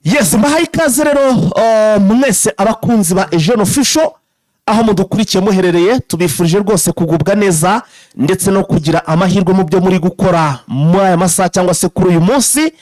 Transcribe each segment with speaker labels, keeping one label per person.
Speaker 1: Yes, mbahaye ikaze rero mwese abakunzi ba Eugene Official aho mudukurikiye muherereye, tubifurije rwose kugubwa neza ndetse no kugira amahirwe mu byo muri gukora mu aya masaha cyangwa se kuri uyu munsi.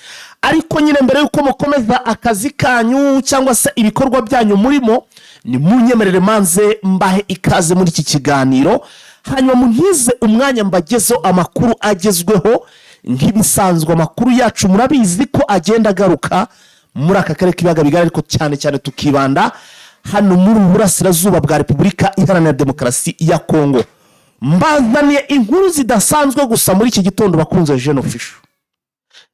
Speaker 1: Ariko nyine mbere yuko mukomeza akazi kanyu cyangwa se ibikorwa byanyu murimo, ni munyemerere manze mbahe ikaze muri iki kiganiro, hanyuma munkize umwanya mbagezo amakuru agezweho. Nk'ibisanzwe amakuru yacu murabizi ko agenda agaruka muri aka karere k'ibiyaga bigari, ariko cyane cyane tukibanda hano muri Burasirazuba bwa Repubulika Iharanira Demokarasi ya Kongo. Mbazaniye inkuru zidasanzwe gusa muri iki gitondo bakunze Eugene Official.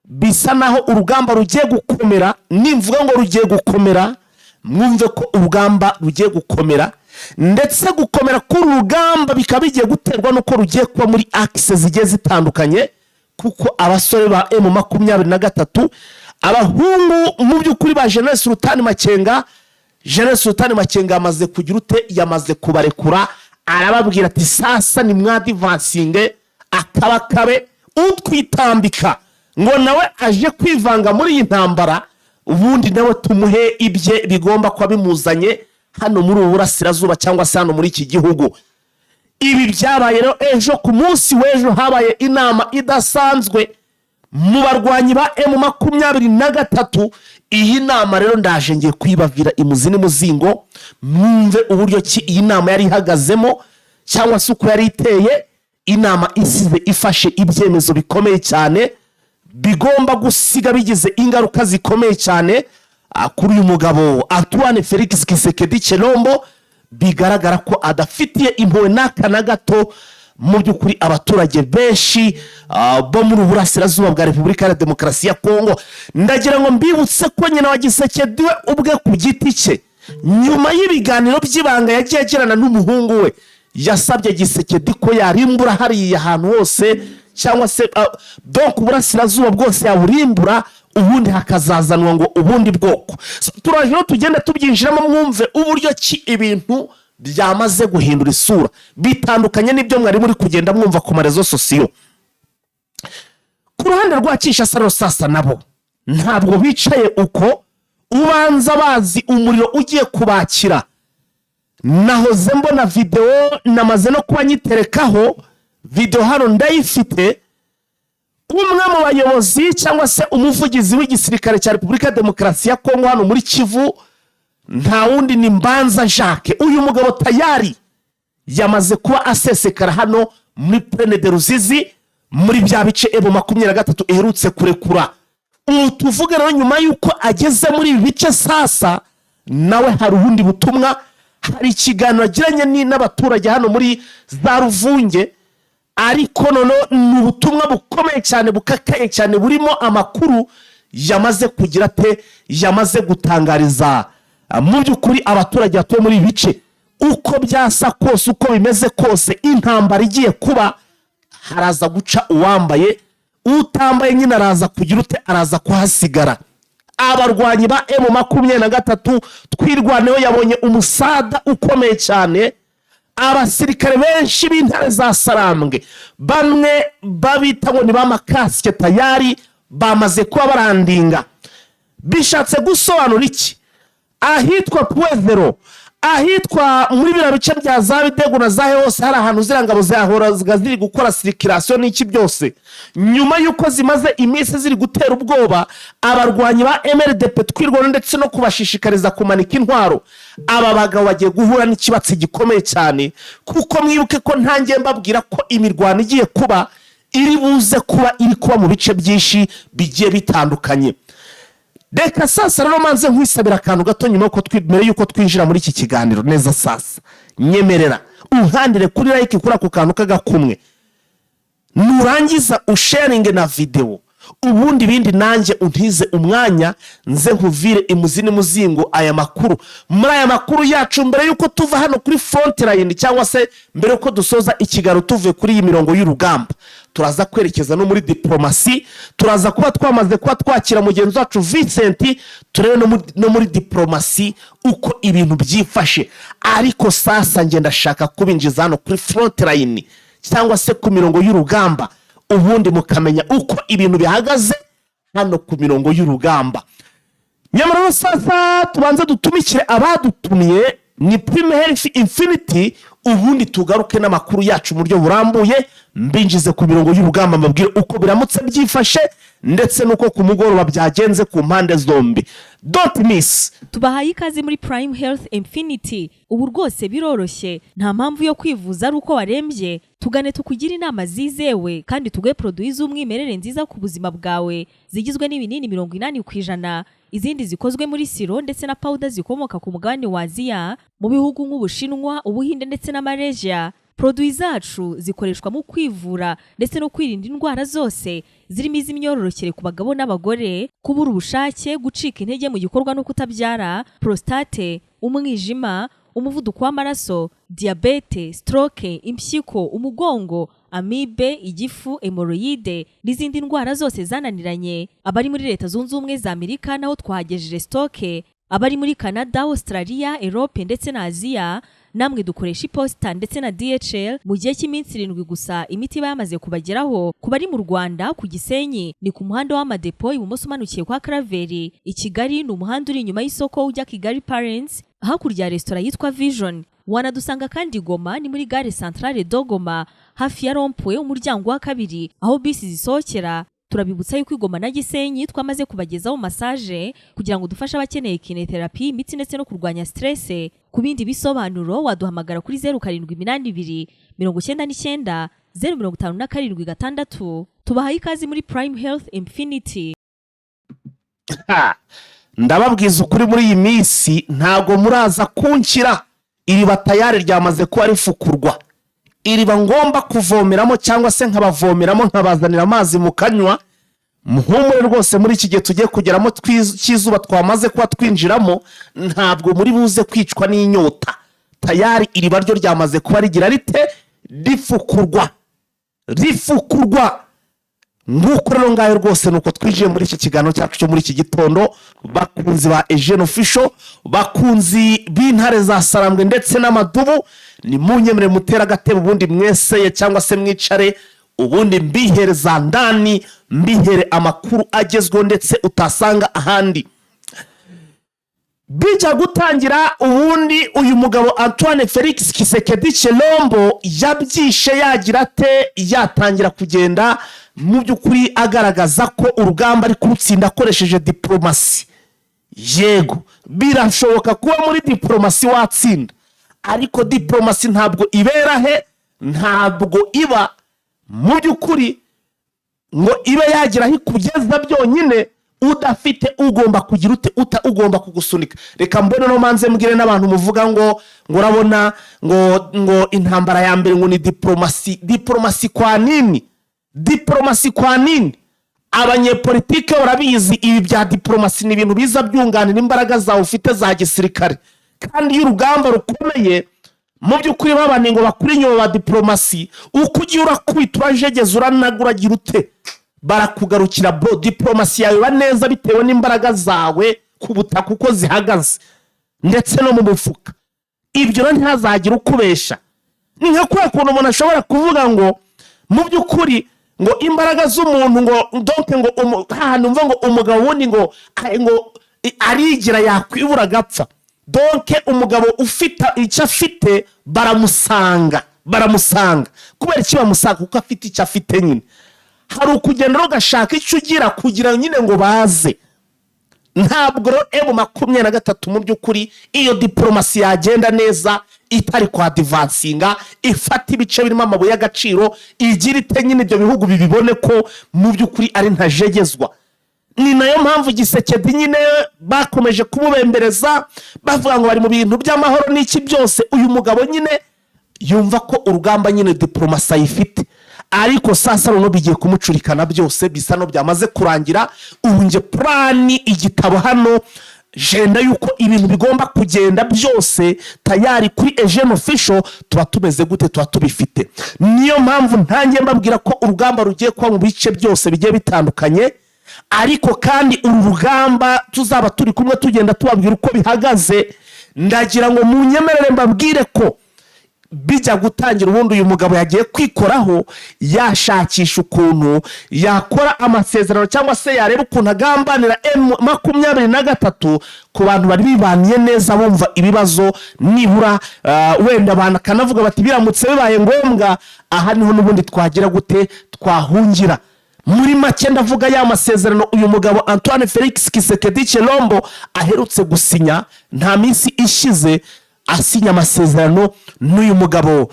Speaker 1: Bisa naho urugamba rugiye gukomera. Nimvuga ngo rugiye gukomera, mwumve ko urugamba rugiye gukomera, ndetse gukomera k'uru rugamba bikaba bigiye guterwa nuko rugiye kuba muri axe zigiye zitandukanye, kuko abasore ba M23 abahungu mu by'ukuri ba General Sultan Makenga, General Sultan Makenga amaze kugira ute, yamaze kubarekura, arababwira ati sasa ni mwadivansinge akabakabe utwitambika ngo nawe aje kwivanga muri iyi ntambara, ubundi nawe tumuhe ibye bigomba kwa bimuzanye hano muri Burasirazuba cyangwa se hano muri iki gihugu. Ibi byabaye rero ejo ku munsi w'ejo, habaye inama idasanzwe mu barwanyi ba M23. Iyi nama rero ndaje ngiye kwibavira imuzi n'umuzingo, mwumve uburyo ki iyi nama yari ihagazemo cyangwa se uko yari iteye. Inama isize ifashe ibyemezo bikomeye cyane bigomba gusiga bigize ingaruka zikomeye cyane kuri uyu mugabo Antoine Felix Tshisekedi Tshilombo. Bigaragara ko adafitiye impuhwe n'aka na gato mu by'ukuri abaturage benshi bo muri Burasirazuba bwa Repubulika ya Demokarasi ya Kongo. Ndagira ngo mbibutse ko nyina wa Tshisekedi we ubwe ku giti cye, nyuma y'ibiganiro by'ibanga yagiye agirana n'umuhungu we, yasabye Tshisekedi ko yarimbura hariya ahantu hose, cyangwa se donc Burasirazuba bwose yaburimbura, ubundi hakazazanwa ngo ubundi bwoko. Turaje no tugenda tubyinjiramo, mwumve uburyo ki ibintu byamaze guhindura isura bitandukanye n'ibyo mwari muri kugenda mwumva ku marezo sosiyo. Ku ruhande rwa Kinshasa sasa nabo ntabwo bicaye uko, ubanza bazi umuriro ugiye kubakira. Nahoze mbona video, namaze no kuba nyiterekaho video hano ndayifite. Umwe mu bayobozi cyangwa se umuvugizi w'igisirikare cya Repubulika Demokarasi ya Kongo hano muri Kivu, nta wundi ni Mbanza Jacques. Uyu mugabo tayari yamaze kuba asesekara hano muri Plaine de Ruzizi, muri bya bice M23 iherutse kurekura. Tuvuge rero nyuma yuko ageze muri ibi bice sasa, nawe hari ubundi butumwa, hari ikiganiro agiranye n'abaturage hano muri za Ruvunge. Ariko nono ni ubutumwa bukomeye cyane, bukakaye cyane, burimo amakuru yamaze kugira te, yamaze gutangariza mu by'ukuri abaturage batuye muri bice. Uko byasa kose, uko bimeze kose, intambara igiye kuba, haraza guca uwambaye, utambaye nyine araza kugira ute, araza kuhasigara. Abarwanyi ba M23 twirwaneho yabonye umusada ukomeye cyane. Abasirikare benshi b'intare za Sarambwe, bamwe babita ngo ni bamakasike tayari bamaze kuba barandinga. Bishatse gusobanura iki? Ahitwa Puezero, ahitwa muri bira bice bya za Bidego na zahe hose, hari ahantu zirangabo zahora ziri gukora circulation n'iki byose. Nyuma yuko zimaze iminsi ziri gutera ubwoba abarwanyi ba MRDP twirwana ndetse no kubashishikariza kumanika intwaro, aba bagabo bagiye guhura n'ikibatsi gikomeye cyane, kuko mwibuke ko ntangiye mbabwira ko imirwano igiye kuba iri buze kuba iri kuba mu bice byinshi bigiye bitandukanye. Reka sasa rero manze nkwisabira akantu gato nyuma yuko twinjira muri iki kiganiro neza. Sasa nyemerera uhandire kuri like kuri ako kantu kagakumwe, nurangiza usharinge na video, ubundi bindi nanjye untize umwanya nze nkuvire imuzi n'umuzingo aya makuru. Muri aya makuru yacu, mbere yuko tuva hano kuri front line cyangwa se mbere yuko dusoza ikiganiro tuvuye kuri iyi mirongo y'urugamba, turaza kwerekeza no muri diplomasi. Turaza kuba twamaze kuba twakira mugenzi wacu Vincent, turebe no muri diplomasi uko ibintu byifashe. Ariko sasa nge ndashaka kubinjiza hano kuri front line cyangwa se ku mirongo y'urugamba, ubundi mukamenya uko ibintu bihagaze hano ku mirongo y'urugamba. nyamara sasa tubanze dutumikire abadutumiye ni Prime Health Infinity, ubundi tugaruke n'amakuru yacu mu buryo burambuye, mbinjize ku mirongo y'urugamba mbabwire uko biramutse byifashe ndetse nuko ku mugoroba byagenze ku mpande zombi. Don't miss.
Speaker 2: Tubahaye ikaze muri Prime Health Infinity. Ubu rwose biroroshye, nta mpamvu yo kwivuza ari uko warembye. Tugane tukugira inama zizewe kandi tuguhe produit z'umwimerere nziza ku buzima bwawe, zigizwe n'ibinini 80%, izindi zikozwe muri siro ndetse na powder zikomoka ku mugabane wa Aziya, mu bihugu nk'Ubushinwa, Ubuhinde ndetse na Malaysia. Produit zacu zikoreshwa mu kwivura ndetse no kwirinda indwara zose, zirimo iz'imyororokere ku bagabo n'abagore, kubura ubushake, gucika intege mu gikorwa no kutabyara, prostate, umwijima, umuvuduko w'amaraso, diabete, stroke, impyiko, umugongo, amibe, igifu, hemorrhoide n'izindi ndwara zose zananiranye. Abari muri Leta Zunze Ubumwe za Amerika naho twahagejeje stoke, abari muri Canada, Australia, Europe ndetse na Aziya namwe dukoresha iposita ndetse na DHL mu gihe cy'iminsi 7 gusa imiti yamaze kubageraho. Ku bari mu Rwanda ku Gisenyi ni ku muhanda w'Amadepo ibumoso umanukiye kwa Karaveri, i Kigali ni umuhanda uri inyuma y'isoko ujya Kigali Parents hakurya ya restaurant yitwa Vision. Wanadusanga kandi Goma ni muri gare centrale Dogoma hafi ya Rompwe umuryango wa kabiri aho bisi zisohokera. Turabibutsa yuko Goma na Gisenyi twamaze kubagezaho massage kugira ngo dufashe abakeneye kinetherapy, imiti ndetse no kurwanya stress. Ku bindi bisobanuro waduhamagara kuri 0782 99 057 Tubahaye ikaze muri Prime Health Infinity.
Speaker 1: Ndababwiza ukuri muri iyi minsi ntago muraza kunkira, iriba tayari ryamaze kuba rifukurwa. Iriba ngomba kuvomeramo cyangwa se nkabavomeramo nkabazanira amazi mukanywa. Muhumure rwose muri iki gihe tugiye kugeramo cy'izuba twamaze kuba twinjiramo, ntabwo muri buze kwicwa n'inyota. Tayari iriba ryo ryamaze kuba rigira rite rifukurwa. Nguko rero ngayo rwose nuko twijiye muri iki kiganiro cyacu cyo muri iki gitondo. Bakunzi ba Eugene Official, bakunzi b'intare za Sarambwe ndetse n'amadubu, ni munyemere mutera agatebo ubundi mweseye cyangwa se mwicare ubundi mbihereza ndani, mbihere amakuru agezweho ndetse utasanga ahandi. Bija gutangira ubundi uyu mugabo Antoine Felix Tshisekedi Tshilombo yabyishe yagira ate yatangira kugenda mu by'ukuri agaragaza ko urugamba ari kurutsinda akoresheje diplomasi. Yego birashoboka kuba muri diplomasi watsinda, ariko diplomasi ntabwo ibera he, ntabwo iba mu by'ukuri ngo ibe yagira aho kugeza byonyine udafite ugomba kugira ugomba kugusunika. Reka mbone no manze mbwire n'abantu muvuga ngo urabona ngo intambara ya mbere ngo ni diplomasi kwa nini? Diplomasi kwa nini? Abanyepolitike barabizi ibi bya diplomasi ni ibintu biza byunganira imbaraga zawe ufite za gisirikare, kandi iyo urugamba rukomeye mu by'ukuri babane ngo bakuri inyuma ba diplomasi, uko ugiye urakubita urajegeza uranagura gira ute barakugarukira. Bro, diplomasi yawe ba neza bitewe n'imbaraga zawe ku butaka uko zihagaze ndetse no mu mufuka. Ibyo rero ntazagira ukubesha. Ni nka kwa kuntu umuntu ashobora kuvuga ngo mu by'ukuri ngo imbaraga z'umuntu ngo donc ngo hano umva ngo umugabo wundi ngo arigira yakwibura gapfa. Donc umugabo ufite icyo afite baramusanga kubera iki bamusanga? Kuko afite icyo afite nyine. Hari ukugenda rugashaka icyo ugira kugira nyine ngo baze. Ntabwo rero M23 mu by'ukuri iyo diplomasi yagenda neza itari kwa advancinga, ifata ibice birimo amabuye y'agaciro, igira ite nyine ibyo bihugu bibibone ko mu by'ukuri ari ntajegezwa. Ni nayo mpamvu Gisekedi nyine bakomeje kumubembereza bavuga ngo bari mu bintu by'amahoro n'iki byose. Uyu mugabo nyine yumva ko urugamba nyine diplomasi ayifite, ariko sasa runo bigiye kumucurikana byose bisa no byamaze kurangira. Ubu nje plani igitabo hano jenda yuko ibintu bigomba kugenda byose tayari kuri Eugene Official tuba tumeze gute, tuba tubifite. Niyo mpamvu ntangiye mbabwira ko urugamba rugiye kuba mu bice byose bigiye bitandukanye, ariko kandi uru rugamba tuzaba turi kumwe tugenda tubabwira uko bihagaze. Ndagira ngo munyemerere mbabwire ko bijya gutangira ubundi uyu mugabo yagiye kwikoraho yashakisha ukuntu yakora amasezerano cyangwa se yareba ukuntu agambanira M23 ku bantu bari bibaniye neza bumva ibibazo nibura wenda abantu kanavuga bati biramutse bibaye ngombwa aha niho n'ubundi twagira gute twahungira. Muri make ndavuga ya masezerano uyu mugabo Antoine Felix Tshisekedi Tshilombo aherutse gusinya nta minsi ishize asinya amasezerano n'uyu mugabo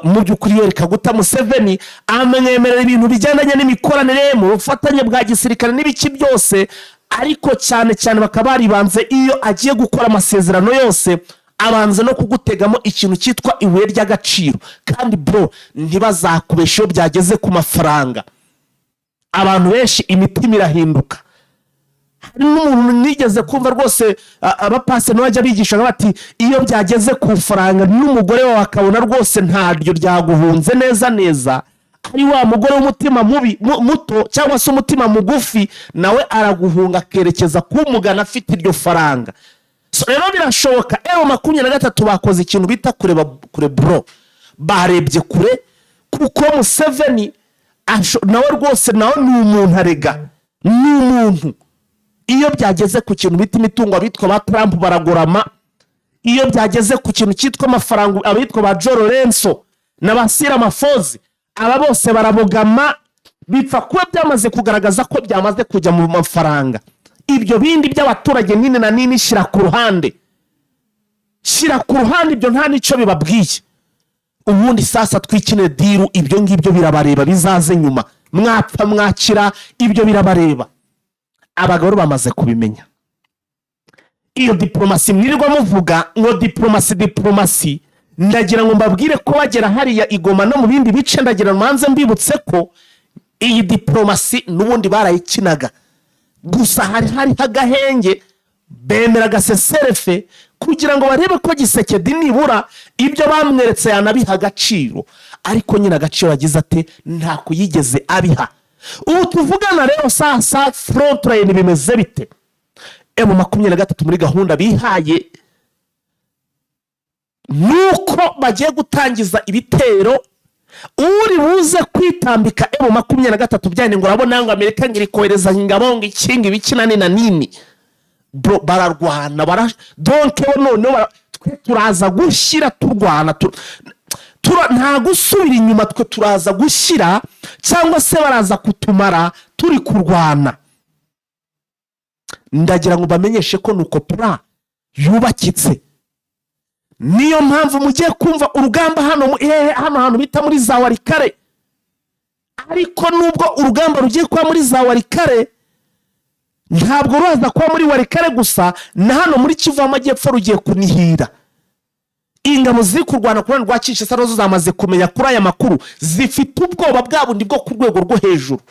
Speaker 1: mu by'ukuri Yoweri Kaguta Museveni amwemerera ibintu bijyanye n'imikoranire mu bufatanye bwa gisirikare n'ibiki byose, ariko cyane cyane bakaba baribanze iyo agiye gukora amasezerano yose abanze no kugutegamo ikintu cyitwa ibuye ry'agaciro. Kandi bro ntibazakubesha iyo byageze ku mafaranga, abantu benshi imitima irahinduka. Hari n'umuntu nigeze kumva rwose abapasiteri bajya bigisha bati iyo byageze ku faranga n'umugore wawe akabona rwose ntaryo ryaguhunze neza, ari wa mugore w'umutima muto cyangwa se umutima mugufi nawe araguhunga akerekeza kumugana afite iryo faranga. So rero birashoboka M23 bakoze ikintu bita kure bro, barebye kure kuko Museveni nawe rwose nawe ni umuntu arega, ni umuntu. Iyo byageze ku kintu bita imitungo abitwa ba Trump baragorama, iyo byageze ku kintu cyitwa amafaranga abitwa ba Joe Lorenzo n'abasira mafozi aba bose barabogama, bipfa kuba byamaze kugaragaza ko byamaze kujya mu mafaranga. Ibyo bindi by'abaturage nini na nini shira ku ruhande, ibyo nta nico bibabwiye. Ubundi sasa twikine diru, ibyo ngibyo birabareba bizaze nyuma, mwapfa mwakira ibyo birabareba. Abagabo bamaze kubimenya iyo diplomasi mwirirwa muvuga ngo diplomasi, ndagira ngo mbabwire ko bagera hariya Igoma no mu bindi bice, ndagira manze mbibutse ko iyi diplomasi n'ubundi barayikinaga, gusa hari agahenge bemera gaseserefe kugira ngo barebe ko Tshisekedi nibura ibyo bamweretse yanabiha agaciro, ariko nyine agaciro agize ate nta kuyigeze abiha. Ubu tuvugana rero sasa frontline bimeze bite? M23 muri gahunda bihaye nuko bagiye gutangiza ibitero, uri buze kwitambika M23 byane ngo urabona ngo Amerika ngiri kohereza ingabo ngo ikinga ibikinane na nini bro, bararwana donc none turaza gushyira turwana nta gusubira inyuma, twe turaza gushyira cyangwa se baraza kutumara turi kurwana. Ndagira ngo bamenyeshe ko nuko plan yubakitse. Niyo mpamvu mugiye kumva urugamba hano hantu bita muri za Warikare, ariko nubwo urugamba rugiye kuba muri za Warikare ntabwo ruza kuba muri Warikare gusa, na hano muri Kivu y'Amajyepfo rugiye kunihira. Ingabo ziri kurwana ku rwanda rwa Kinshasa nazo zamaze kumenya kuri aya makuru, zifite ubwoba bwabundi bwo ku rwego rwo hejuru.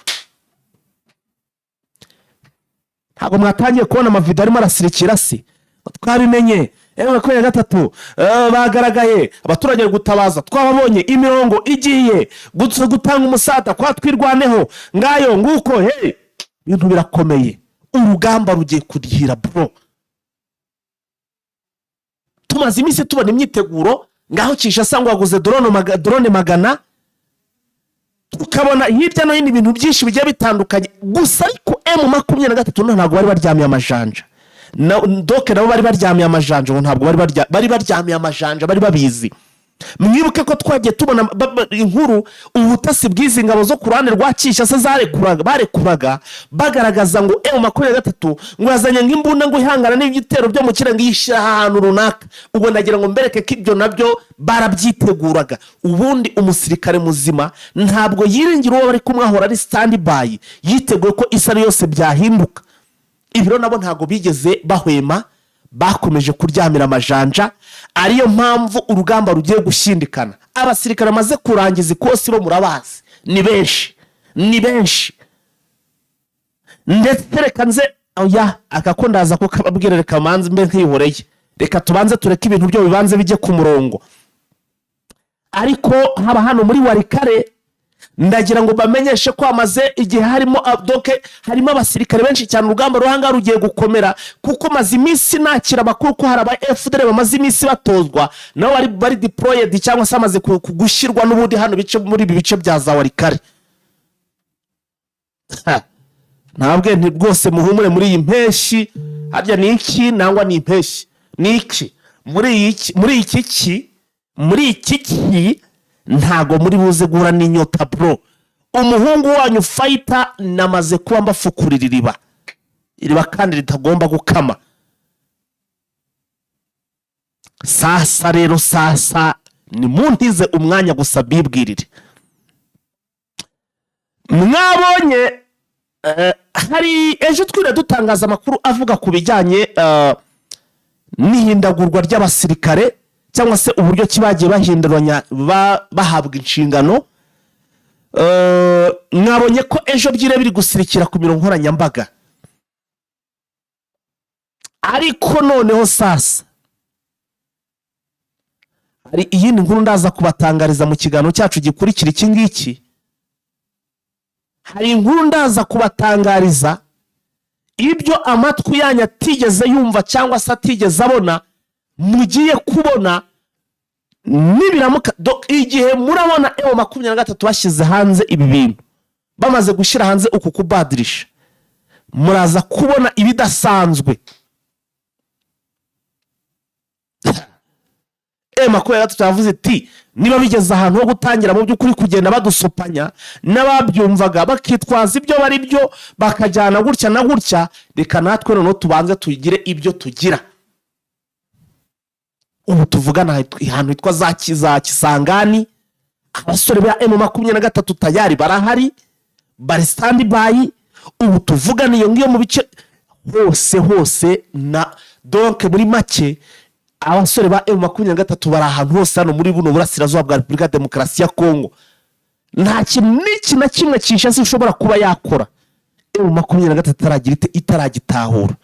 Speaker 1: Ntabwo mwatangiye kubona amavideo arimo arasirikira se? Twabimenye M23 bagaragaye abaturage gutabaza, twababonye imirongo igiye gutanga umusada kwa twirwaneho ngayo nguko. Ibintu birakomeye, urugamba rugiye kudihira bro. Tumaze iminsi tubona imyiteguro ngaho Kinshasa ngo waguze drone magana, tukabona hirya no hino ibintu byinshi bigiye bitandukanye, gusa ariko M23 ntabwo bari baryamiye amajanja. Doke nabo bari baryamiye amajanja, ntabwo bari baryamiye amajanja, bari babizi. Mwibuke ko twagiye tubona inkuru ubutasi bw'izi ngabo zo ku ruhande rwa Kinshasa barekuraga bagaragaza ngo M23 ngo yazanye ng'imbunda ngo ihangana n'ibitero byo mu kirenge yishira ahantu runaka. Ubwo ndagira ngo mbereke ko ibyo nabyo barabyiteguraga. Ubundi umusirikare muzima ntabwo yiringira uwo bari kumwahora ari standby, yiteguye ko isari yose byahinduka. Ibiro nabo ntabwo bigeze bahwema, bakomeje kuryamira amajanja. Ariyo mpamvu urugamba rugiye gushindikana. Abasirikare amaze kurangiza ikosi bo murabazi ni benshi, ndetse reka nze akakondaza ko kababwira reka manze mbe nkihoreye, reka tubanze tureke ibintu byo bibanze bijye ku murongo. Ariko haba hano muri Warikare ndagira ngo bamenyeshe ko amaze igihe harimo abasirikare benshi cyane, urugamba ruhanga rugiye gukomera, kuko maze iminsi nakira amakuru ko hari aba FDL bamaze iminsi batozwa nabo bari deployed cyangwa se amaze gushyirwa n'ubundi hano muri ibi bice bya za Warikare. Ntabwo nti rwose muhumure muri iyi mpeshyi, harya ni iki nangwa ni impeshyi ni iki muri iki ntago muri buze guhura n'inyota bro. Umuhungu wanyu fighter namaze kuba mbafukurira iriba kandi ritagomba gukama. Sasa rero ni muntize umwanya gusa bibwirire. Mwabonye hari ejo twire dutangaza amakuru avuga ku bijyanye n'ihindagurwa ry'abasirikare cyangwa se uburyo kibagiye bahinduranya bahabwa inshingano. Mwabonye ko ejo byire biri gusirikira ku mirongo nkoranyambaga, ariko noneho sasa hari iyindi nkuru ndaza kubatangariza mu kiganiro cyacu gikurikira iki ngiki. Hari inkuru ndaza kubatangariza ibyo amatwi yanyu atigeze yumva cyangwa se atigeze abona, mugiye kubona nibiramuka igihe murabona M23 bashyize hanze ibi bintu, bamaze gushyira hanze uku kubadirisha, muraza kubona ibidasanzwe. M23 yavuze ati niba bigeze ahantu ho gutangira mu by'ukuri kugenda badusopanya, n'ababyumvaga bakitwaza ibyo bari byo bakajyana gutya na gutya, reka natwe noneho tubanze tugire ibyo tugira. Ubu tuvugana ahantu hitwa za Kisangani, abasore ba M23 tayari barahari, bari standby. Ubu tuvugana iyo ngiyo mu bice hose na donc muri make abasore ba M23 bari ahantu hose hano muri buno burasirazuba bwa Repubulika Demokarasi ya Kongo. Nta kintu na kimwe Kinshasa ushobora kuba yakora M23 itaragitahura.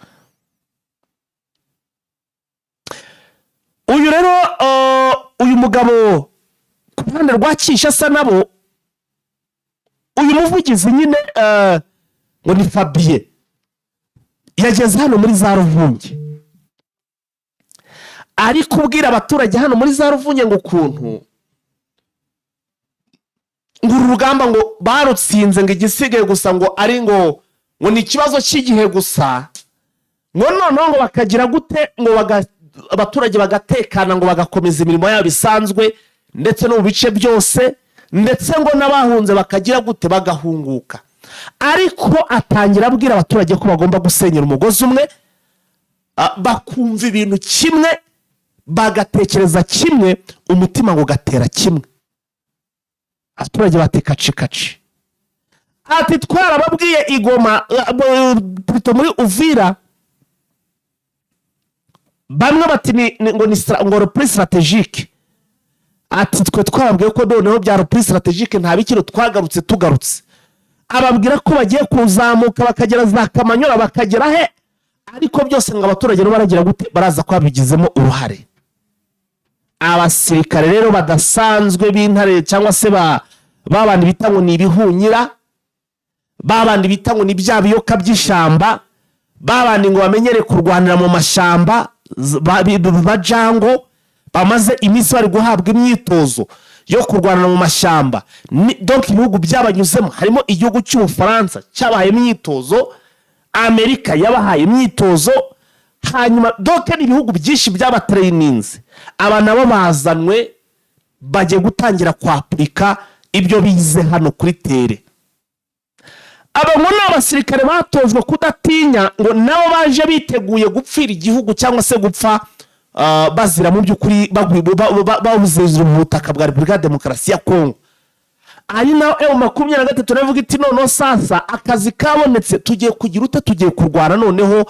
Speaker 1: Uyu rero uyu mugabo ku ruhande rwa Kinshasa nabo, uyu muvugizi nyine ngo ni Fabien, yageze hano muri za Ruvungi ari kubwira abaturage hano muri za Ruvungi ngo ukuntu ngo urugamba ngo barutsinze, ngo igisigaye gusa ngo ari ngo ni ikibazo cy'igihe gusa, ngo noneho ngo bakagira gute ngo abaturage bagatekana, ngo bagakomeza imirimo yabo bisanzwe ndetse no mu bice byose, ndetse ngo n'abahunze bakagira gute bagahunguka. Ariko atangira abwira abaturage ko bagomba gusenyera umugozi umwe, bakumva ibintu kimwe, bagatekereza kimwe, umutima ngo gatera kimwe. Abaturage batekaci ati twarababwiye igoma muri Uvira, bamwe bati ngo reprise strategique. Ati twe twababwiye ko noneho bya reprise strategique nta bikiro tugarutse. Ababwira ko bagiye kuzamuka bakagera za Kamanyora bakagera he, ariko byose ngo abaturage no baragira gute baraza kwabigizemo uruhare. Abasirikare rero badasanzwe b'intare cyangwa se babandi bita ngo ni ibihunyira, babandi bita ngo ni bya biyoka by'ishamba, babandi ngo bamenyere kurwanira mu mashamba bajango, bamaze iminsi bari guhabwa imyitozo yo kurwanira mu mashamba. Donc ibihugu byabanyuzemo harimo igihugu cy'Ubufaransa cyabaye imyitozo, Amerika yabahaye imyitozo, hanyuma donc ibihugu byinshi by'abatraininze aba nabo bazanwe bagiye gutangira kwapurika ibyo bize hano kuri tere. Aba ngo n'abasirikare batojwe kudatinya, ngo nabo baje biteguye gupfira igihugu cyangwa se gupfa bazira mu by'ukuri babuzezera ubutaka bwa Repubulika Demokarasi ya Kongo. Ari naho M23 navuga iti noneho sasa akazi kabonetse, tugiye kugira ute, tugiye kurwana noneho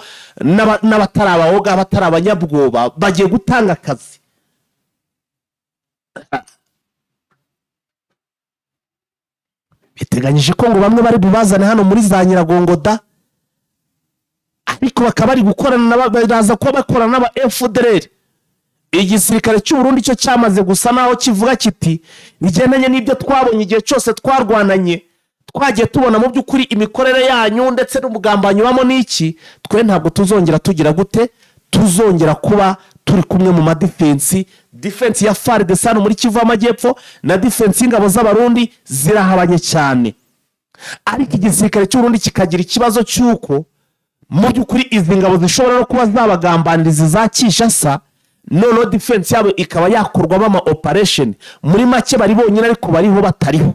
Speaker 1: n'abatarabahoga, abatarabanyabwoba bagiye gutanga akazi. Biteganyije ko ngo bamwe bari bubazane hano muri za Nyiragongo da, ariko bakaba bari gukorana baraza ko bakorana n'aba FDLR. igisirikare cy'u Burundi cyo cyamaze gusa naho kivuga kiti bigendanye n'ibyo twabonye igihe cyose twarwananye twagiye tubona mu by'ukuri imikorere yanyu ndetse n'umugambanyi wamo n'iki, twe ntabwo tuzongera tugira gute, tuzongera kuba turi kumwe mu madefensi. Defense ya FARDC hano muri Kivu y'Amajyepfo na defense y'ingabo z'Abarundi zirahabanye cyane, ariko igisirikare cy'u Burundi kikagira ikibazo cy'uko mu by'ukuri izi ngabo zishobora no kuba zabagambaniriza za Kinshasa, noneho defense yabo ikaba yakorwamo ama operation. Muri make bari bonyine ariko bariho batariho,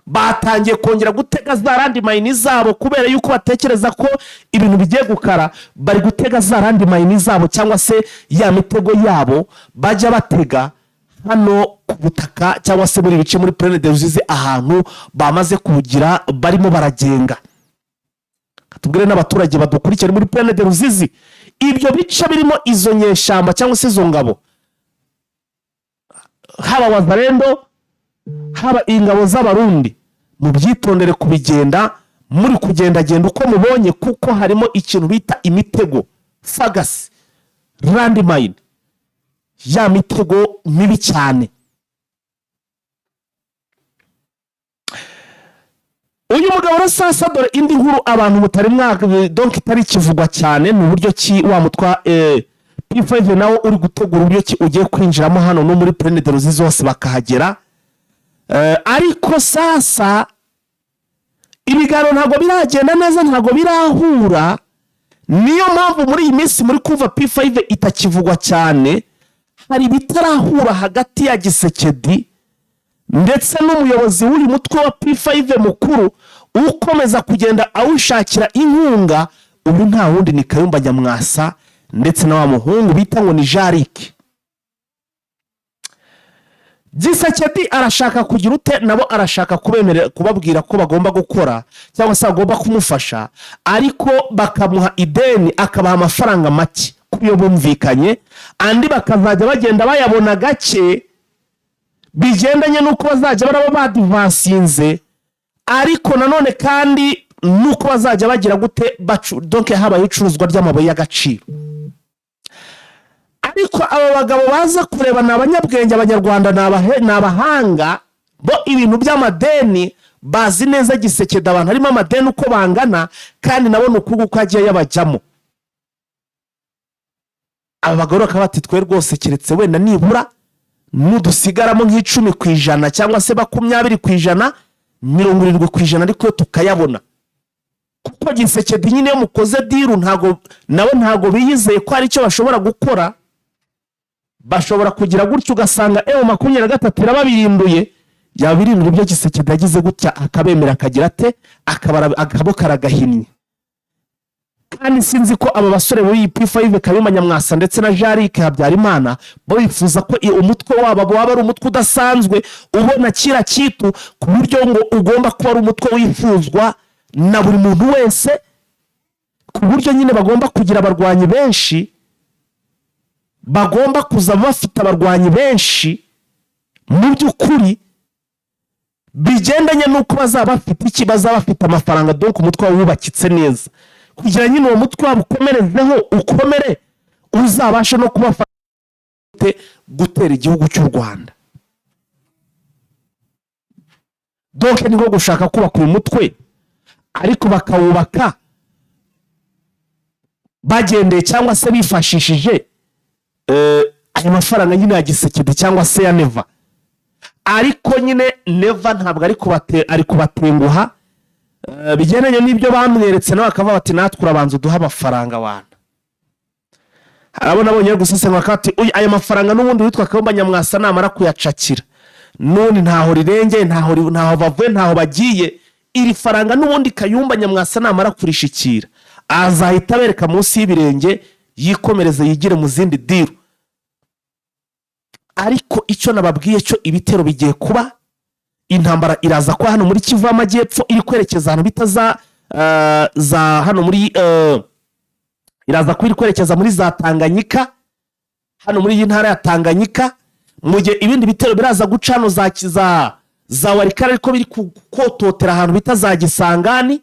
Speaker 1: batangiye kongera gutega za randi mayini zabo kubera yuko batekereza ko ibintu bigiye gukara. Bari gutega za randi mayini zabo cyangwa se ya mitego yabo bajya batega hano ku butaka cyangwa se muri bice muri Plaine de Ruzizi ahantu bamaze kugira barimo baragenga. Katubwire n'abaturage badukurikira muri Plaine de Ruzizi, ibyo bice birimo izo nyeshamba cyangwa se izo ngabo, haba Wazalendo haba ingabo z'Abarundi, mu byitondere kubigenda muri kugendagenda uko mubonye, kuko harimo ikintu bita imitego fagasi landmine, ya mitego mibi cyane. Uyu mugabo rasasa dore indi nkuru abantu mutari mwaka donc itari kivugwa cyane mu buryo ki wa mutwa P5 nawo uri gutegura uburyo ki ugiye kwinjiramo hano no muri Plaine de Ruzizi zose bakahagera. Ariko sasa ibigaro ntago biragenda neza, ntago birahura. Niyo mpamvu muri iyi minsi muri kumva P5 itakivugwa cyane, hari bitarahura hagati ya Gisekedi ndetse n'umuyobozi w'uyu mutwe wa P5 mukuru ukomeza kugenda awushakira inkunga. Ubu nta wundi ni Kayumba Nyamwasa ndetse na wa muhungu bita ngo ni Jarike. Gisekedi arashaka kugira ute, nabo arashaka kubemerera kubabwira ko bagomba gukora cyangwa se bagomba kumufasha, ariko bakamuha ideni akabaha amafaranga make kuyo bumvikanye, andi bakazajya bagenda bayabona gake bigendanye nuko bazajya baraba badivansinze, ariko nanone kandi nuko bazajya bagira gute donc habaye icuruzwa ry'amabuye y'agaciro. Ariko aba bagabo baza kureba n'abanyabwenge, abanyarwanda n'abahanga bo ibintu by'amadeni bazi neza Gisekedi abantu harimo amadeni uko bangana, kandi nabone ukugu ko agiye yabajyamo. Aba bagabo bakaba bati twe rwose keretse wenda nibura nudusigaramo nk'10% cyangwa se 20%, 70% ariko tukayabona, kuko Gisekedi nyine yo mukoze diru ntago biyizeye ko ari cyo bashobora gukora. Bashobora kugira gutyo ugasanga M23 irababirinduye, yabirindura ibyo Gisekedi yagize gutya akabemera akagira ate akabo karagahinnye. Kandi sinzi ko aba basore muri P5 Kayumba Nyamwasa ndetse na Jarike Habyarimana bo bifuza ko umutwe wabo waba ari umutwe udasanzwe ubona kira kitu, ku buryo ngo ugomba kuba ari umutwe wifuzwa na buri muntu wese, ku buryo nyine bagomba kugira abarwanyi benshi, bagomba kuza bafite abarwanyi benshi mu by'ukuri bigendanye nuko bazaba bafite iki, bazaba bafite amafaranga, donc umutwe wubakitse neza, kugira nyine uwo mutwe wabukomerezeho ukomere, uzabashe no kubafata gutera igihugu cy'u Rwanda. Donc ni nko gushaka kubaka uyu mutwe ariko bakawubaka bagendeye cyangwa se bifashishije ayo mafaranga nyine ya Gisekedi cyangwa se ya Neva. Ariko nyine Neva ntabwo ari kubatenguha bigendanye n'ibyo bamweretse, nawe akava bati natwe urabanza duha amafaranga wana. Harabona abonye gusesengwa kati ayo mafaranga n'ubundi witwa Kayumba Nyamwasa namara kuyacakira none ntaho rirenge, ntaho bavuye, ntaho bagiye. Iri faranga n'ubundi Kayumba Nyamwasa namara kurishikira azahita bereka munsi y'ibirenge yikomereze yigire mu zindi diru. Ariko icyo nababwiye cyo ibitero bigiye kuba, intambara iraza kwa hano muri Kivu y'Amajyepfo iri kwerekeza hano bitaza za hano muri iraza kwiri kwerekeza muri za Tanganyika, hano muri iyi ntara ya Tanganyika, mu gihe ibindi bitero biraza guca hano za Warikare ariko biri kukototera ahantu bita za Gisangani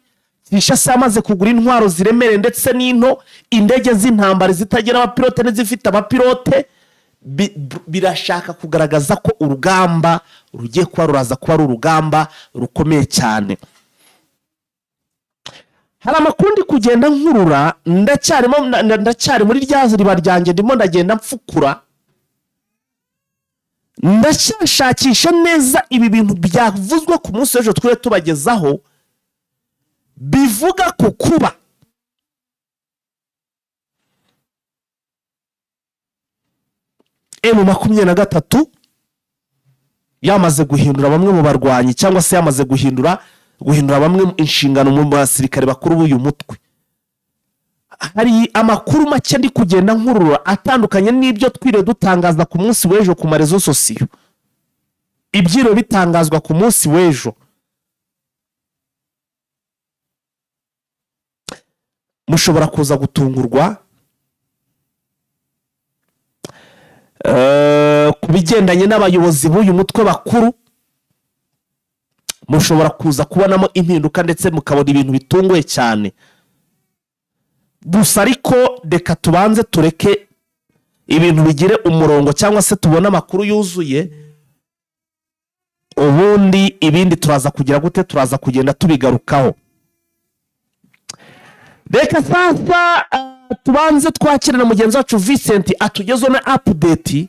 Speaker 1: Kinshasa yamaze kugura intwaro ziremereye ndetse n'into, indege z'intambara zitagira abapilote n'izifite abapilote. Birashaka kugaragaza ko urugamba rugiye kuba ruraza kuba ari urugamba rukomeye cyane. Hari amakuru ndi kugenda nkurura, ndacyari muri rya riba ryanjye ndimo ndagenda mfukura, ndacyashakisha neza ibi bintu byavuzwe ku munsi w'ejo twari tubagezaho bivuga ku kuba M23 yamaze guhindura bamwe mu barwanyi cyangwa se yamaze guhindura bamwe inshingano mu basirikare bakuru b'uyu mutwe. Hari amakuru make ndi kugenda nkurura atandukanye n'ibyo twire dutangaza ku munsi w'ejo ku marezo sosiyo, ibyiro bitangazwa ku munsi w'ejo. Mushobora kuza gutungurwa ku bigendanye n'abayobozi b'uyu mutwe bakuru, mushobora kuza kubonamo impinduka ndetse mukabona ibintu bitunguye cyane. Gusa ariko reka tubanze tureke ibintu bigire umurongo cyangwa se tubone amakuru yuzuye, ubundi ibindi turaza kugira gute, turaza kugenda tubigarukaho. Reka sasa tubanze twakire na mugenzi wacu Vincent atugezeho na update,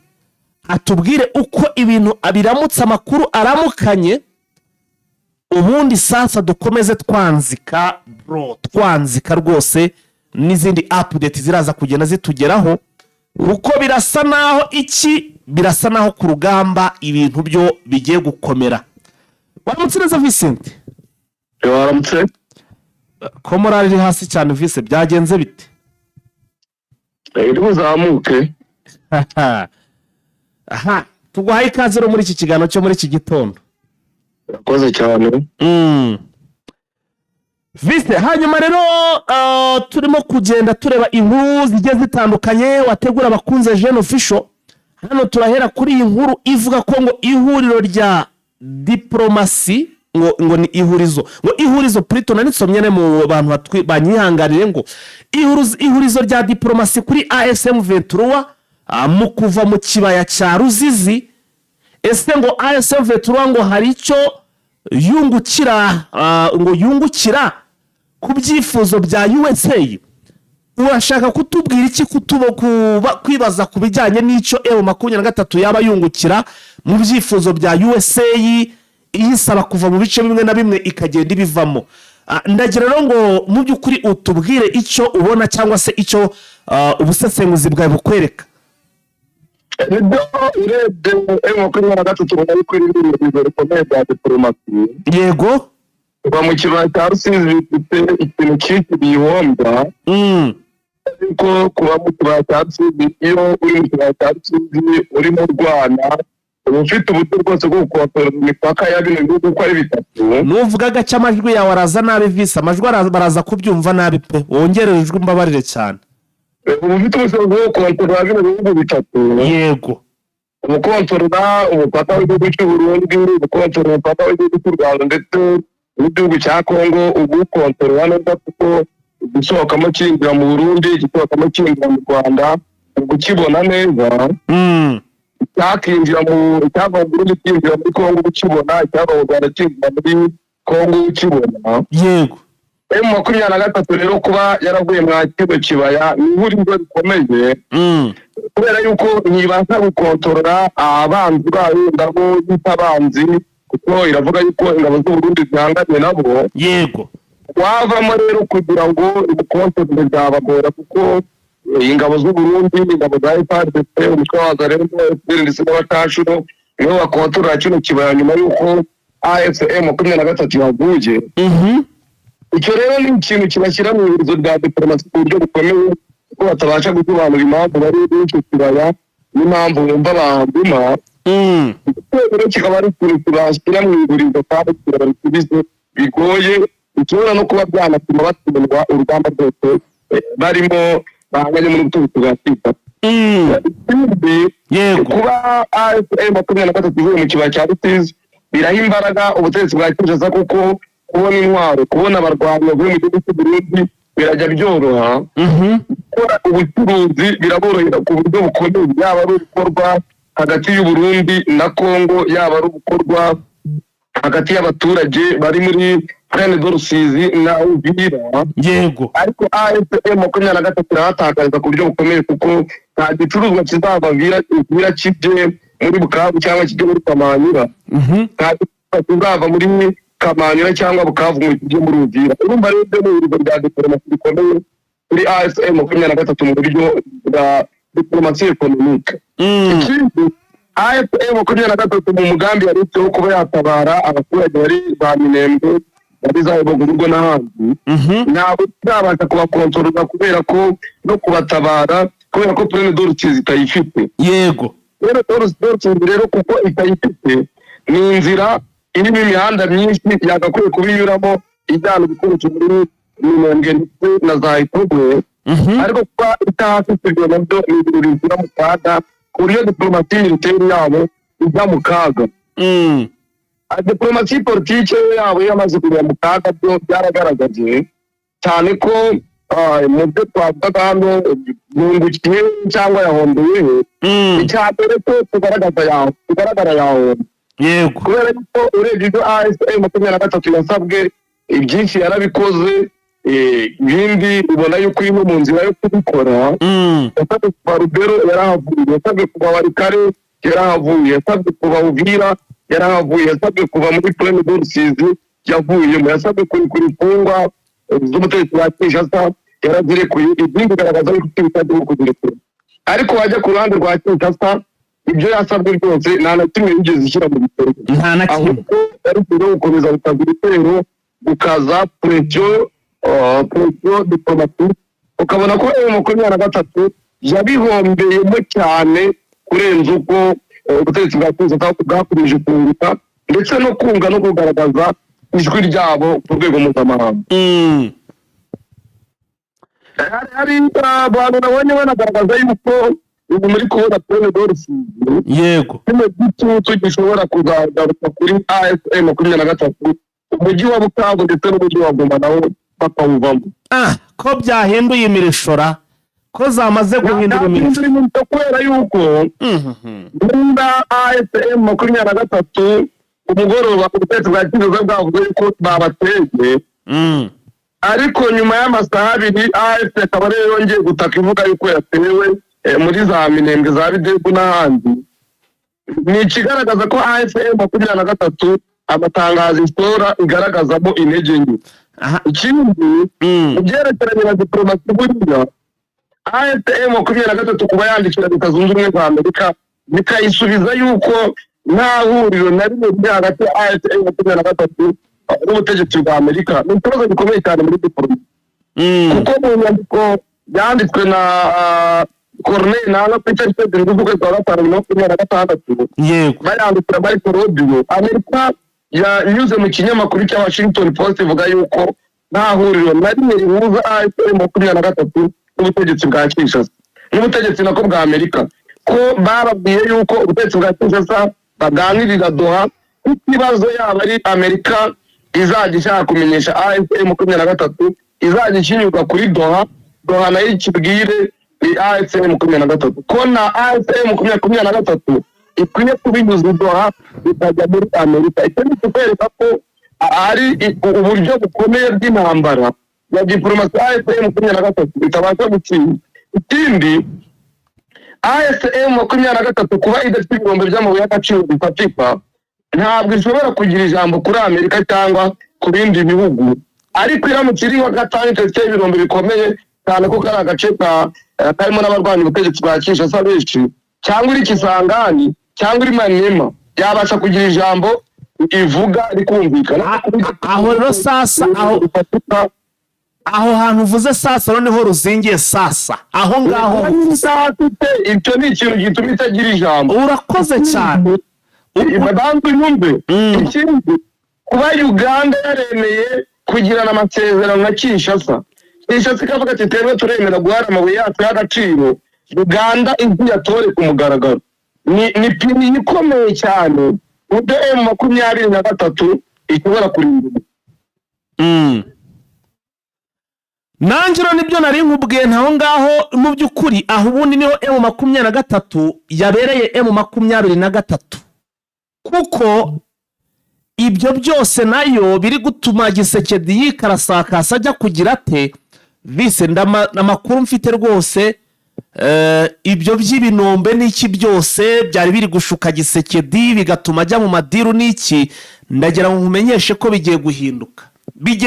Speaker 1: atubwire uko ibintu abiramutse amakuru aramukanye, ubundi sasa dukomeze twanzika bro, twanzika rwose n'izindi update ziraza kugenda zitugeraho, uko birasa naho ku rugamba ibintu byo bigiye gukomera. Waramutse neza Vincent?
Speaker 3: Waramutse.
Speaker 1: Ko morale iri hasi cyane Vincent, byagenze bite?
Speaker 3: Iri buzamuke.
Speaker 1: Aha, tuguhaye ikaze muri iki kiganiro cyo muri iki gitondo.
Speaker 3: Urakoze cyane.
Speaker 1: Vincent, hanyuma rero turimo kugenda tureba inkuru zigiye zitandukanye wategura abakunze Jeune Official. Hano turahera kuri iyi nkuru ivuga ko ngo ihuriro rya diplomasi ngo ni ihurizo Pluto nanitsomye ne mu bantu banyihangarire ngo ihurizo rya diplomasi kuri ASM 23 mu kuva mu kibaya cya Ruzizi. Ese ngo ASM 23 ngo hari icyo yungukira ku byifuzo bya USA? Urashaka kutubwira iki, kwibaza ku bijyanye n'icyo M23 yaba yungukira mu byifuzo bya USA iyisaba kuva mu bice bimwe na bimwe ikagenda ibivamo? Ndagira rero ngo mu by'ukuri utubwire icyo ubona cyangwa se icyo ubusesenguzi bwawe bukwereka.
Speaker 3: Urebye M23 ubona yuko iri mu bizo bikomeye bya diplomasi.
Speaker 1: Yego.
Speaker 3: Kuva mu kibaya cya Rusizi bifite ikintu cyitwa ibihomba. Kuko kuba mu kibaya cya Rusizi, iyo uri mu kibaya cya Rusizi uri mu Rwanda, ufite uburyo bwose bwo gukontorora imipaka ya bino bihugu uko ari bitatu.
Speaker 1: Nuvuga agace amajwi yawe araza nabi Visi, amajwi baraza kubyumva nabi pe, wongerere ijwi mbabarire cyane.
Speaker 3: Ufite ubushobozi bwo gukontorora bino bihugu bitatu.
Speaker 1: Yego.
Speaker 3: Umukontorora umupaka w'igihugu cy'u Burundi, umukontorora umupaka w'igihugu cy'u Rwanda ndetse n'igihugu cya Kongo, ugukontorora neza kuko igisohokamo kinjira mu Burundi, igisohokamo kinjira mu Rwanda, ukibona neza. Cyakinjira cyava mu Burundi kinjira muri Kongo ukibona, cyava mu Rwanda kinjira muri Kongo ukibona.
Speaker 1: Yego.
Speaker 3: M23 rero kuba yaravuye mwa kigo kibaya ni ihuriro rikomeye, kubera yuko ntibasha gukontorora abanzi bayo ndabo y'itabanzi, kuko iravuga yuko ingabo z'u Burundi zihanganye nabo.
Speaker 1: Yego.
Speaker 3: Wavamo rero kugira ngo ibukontorore byabagora, kuko ingabo z'u Burundi, ingabo za FARDC, umutwe wa Zarendo ndetse n'abatashuro niho bakontorora kino kibaya nyuma yuko AFM 23 yavuye. Icyo rero ni ikintu kibashyira mu ihurizo rya diplomasi ku buryo bukomeye, kuko batabasha gusobanura impamvu bari n'icyo kibaya n'impamvu bumva bahaguma. Rero kikaba ari ikintu kibashyira mu ihurizo kandi kibasubize bigoye, bishobora no kuba byanatuma batsindwa urugamba rwose barimo bahanganye muri ubutegetsi bwa Afurika. Kuba AFM 23 ivuye mu kibaya cya Rusizi biraha imbaraga ubutegetsi bwa Kinshasa, kuko kubona intwaro, kubona abarwanyi bavuye mu gihugu cy'u Burundi birajya byoroha. Gukora ubucuruzi biraborohera ku buryo bukomeye, yaba ari ubukorwa hagati y'u Burundi na Congo, yaba ari ubukorwa hagati y'abaturage bari muri Plaine de Rusizi na Uvira.
Speaker 1: Yego.
Speaker 3: Ariko AFC M23 irahatakariza ku buryo bukomeye kuko nta gicuruzwa kizava Uvira kije muri Bukavu cyangwa kije muri Kamanyura. Nta gicuruzwa kizava muri Kamanyura cyangwa Bukavu ngo kije muri Uvira. Urumva rero ibyo ni ibintu bya diplomasi bikomeye kuri AFC M23 mu buryo bwa diplomasi economique. Ikindi AFC M23 mu mugambi yaritseho kuba yatabara abaturage bari ba Minembwe bari za Bogorwa n'ahandi. Ntabwo zabasha kubakontorora kubera ko no kubatabara kubera ko Plaine de Rusizi itayifite.
Speaker 1: Yego.
Speaker 3: Rero Rusizi rero kuko itayifite ni inzira irimo imihanda myinshi yagakwiye kubinyuramo ijyana ibikoresho muri Minembwe ndetse na za Itogwe. Ariko kuba itahafite ibyo nabyo ni ibintu bizira mu kaga ku buryo diplomasi militaire yabo ijya mu kaga. Diplomasi politike yabo yamaze kujya mu kaga byo byaragaragaje cyane ko mu byo twavuga hano yungukiye cyangwa yahombeye. Icya mbere ko tugaragara yawe.
Speaker 1: Yego.
Speaker 3: Kubera ko urebye ibyo AFC M23 yasabwe ibyinshi yarabikoze, ibindi ubona yuko iri mu nzira yo kubikora. Yasabwe kuva Rubero yarahavuye, yasabwe kuva Warikare yarahavuye, yasabwe kuva Uvira yarahavuye, yasabwe kuva muri Plaine de Rusizi yavuyemo, yasabwe kuri fungwa z'umutegetsi wa Kinshasa yarazirekuye. Ibindi bigaragaza yuko bitajya kuzirekura. Ariko wajya ku ruhande rwa Kinshasa ibyo yasabwe byose nta na kimwe yigeze ishyira mu bikorwa.
Speaker 1: Nta na kimwe.
Speaker 3: Ariko gukomeza gutanga ibitero gukaza pression diplomatique, ukabona ko M23 yabihombeyemo cyane kurenza uko ubutegetsi bwa Kinshasa bwakomeje kunguka ndetse no kunga no kugaragaza ijwi ryabo ku rwego mpuzamahanga. Hari abantu nabonye banagaragaza yuko ubu muri kubona Plaine de Rusizi.
Speaker 1: Yego.
Speaker 3: Kino gitutu gishobora kuzagaruka kuri AFC M23, umujyi wa Bukavu ndetse n'umujyi wa Goma nawo bakawuvamo.
Speaker 1: Ko byahinduye imirishora ko zamaze guhindura
Speaker 3: imirishora kubera yuko nimba AFC M23 umugoroba ubutegetsi bwa Kinshasa bwavuze yuko babateye. Ariko nyuma y'amasaha abiri AFC akaba rero yongeye gutaka ivuga yuko yatewe muri za Minembwe za Bidebu n'ahandi. Ni ikigaragaza ko AFC M23 amatangazo isora igaragazamo intege nke. Ikindi ubyerekeranye na diplomasi buriya AFC M23 kuba yandikira Leta Zunze Ubumwe za Amerika bikayisubiza yuko nta huriro na rimwe riri hagati ya AFC M23 n'ubutegetsi bwa Amerika. Ni ikibazo gikomeye cyane muri diplomasi kuko mu nyandiko yanditswe na Corneille Nangaa ku itariki z'ukwezi kwa gatanu 2026.
Speaker 1: Yego.
Speaker 3: Bayandikira Marco Rubio. Amerika yanyuze mu kinyamakuru cya Washington Post ivuga yuko nta huriro na rimwe rihuza AFC M23 n'ubutegetsi bwa Kinshasa n'ubutegetsi nako bwa Amerika, ko barabwiye yuko ubutegetsi bwa Kinshasa baganirira Doha ikibazo yaba ari Amerika izajya ishaka kumenyesha AFC M23 izajya ikinyurwa kuri Doha nayo ikibwire AFC M23 ko na AFC M23 ikwiye kubinyuza Doha bikajya muri Amerika. Icyo ni ukwereka ko ari uburyo bukomeye bw'intambara ya diplomasi AFC M23 itabasha gutsinda. Ikindi AFC M23 kuba idafite ibihombo by'amabuye y'agaciro bifatika ntabwo ishobora kugira ijambo kuri Amerika cyangwa ku bindi bihugu, ariko iramutse iriho gatanu ifite ibihombo bikomeye cyane ko kari agace karimo n'abarwanya ubutegetsi bwa Kinshasa benshi, cyangwa iri Kisangani cyangwa iri Maniema, yabasha kugira ijambo ivuga rikumvikana.
Speaker 1: Aho rero sasa aho hantu uvuze sasa noneho ruzingiye sasa aho ngaho
Speaker 3: icyo ni ikintu gituma itagira ijambo.
Speaker 1: Urakoze cyane.
Speaker 3: Babantu yumve ikindi kuba Uganda yaremeye kugirana amasezerano na Kinshasa ikavuga ati twebwe turemera guhara amabuye yacu y'agaciro, Uganda izi yatore ku mugaragaro. Ni pini ikomeye cyane ude M23 ishobora kurindira.
Speaker 1: Nanjiro nibyo nari nkubwiye ntaho ngaho mu by'ukuri aho ubundi niho M23 yabereye M23 kuko ibyo byose nayo biri gutuma Gisekedi yikarasakasa ajya kugira ate vise amakuru mfite rwose ibyo by'ibinombe n'iki byose byari biri gushuka Gisekedi bigatuma ajya mu madiru n'iki ndagira ngo nkumenyeshe ko bigiye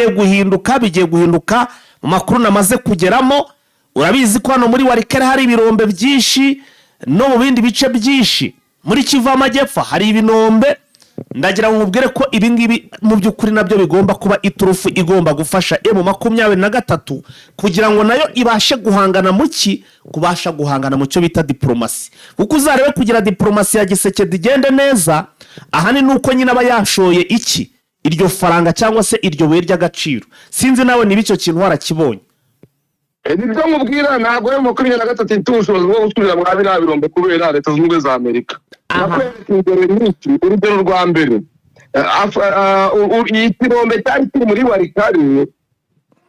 Speaker 1: guhinduka mu makuru namaze kugeramo. Urabizi ko hano muri Warikare hari ibirombe byinshi no mu bindi bice byinshi muri Kivu Amajyepfo hari ibinombe. Ndagira ngo nkubwire ko ibi ngibi mu by'ukuri nabyo bigomba kuba iturufu igomba gufasha M23 kugira ngo nayo ibashe guhangana mu cyo bita diplomasi. Kuko uzarebe kugira diplomasi ya Gisekedi igende neza ahani nuko nyine aba yashoye iki iryo faranga cyangwa se iryo buye ry'agaciro. Sinzi nawe niba icyo kintu warakibonye.
Speaker 3: Nibyo mubwira ntabwo M23 itushoboza bwo gusubira mu biriya birombe kubera Leta Zunze Ubumwe za Amerika. Urugero rwa mbere ikirombe cyari kiri muri Warikare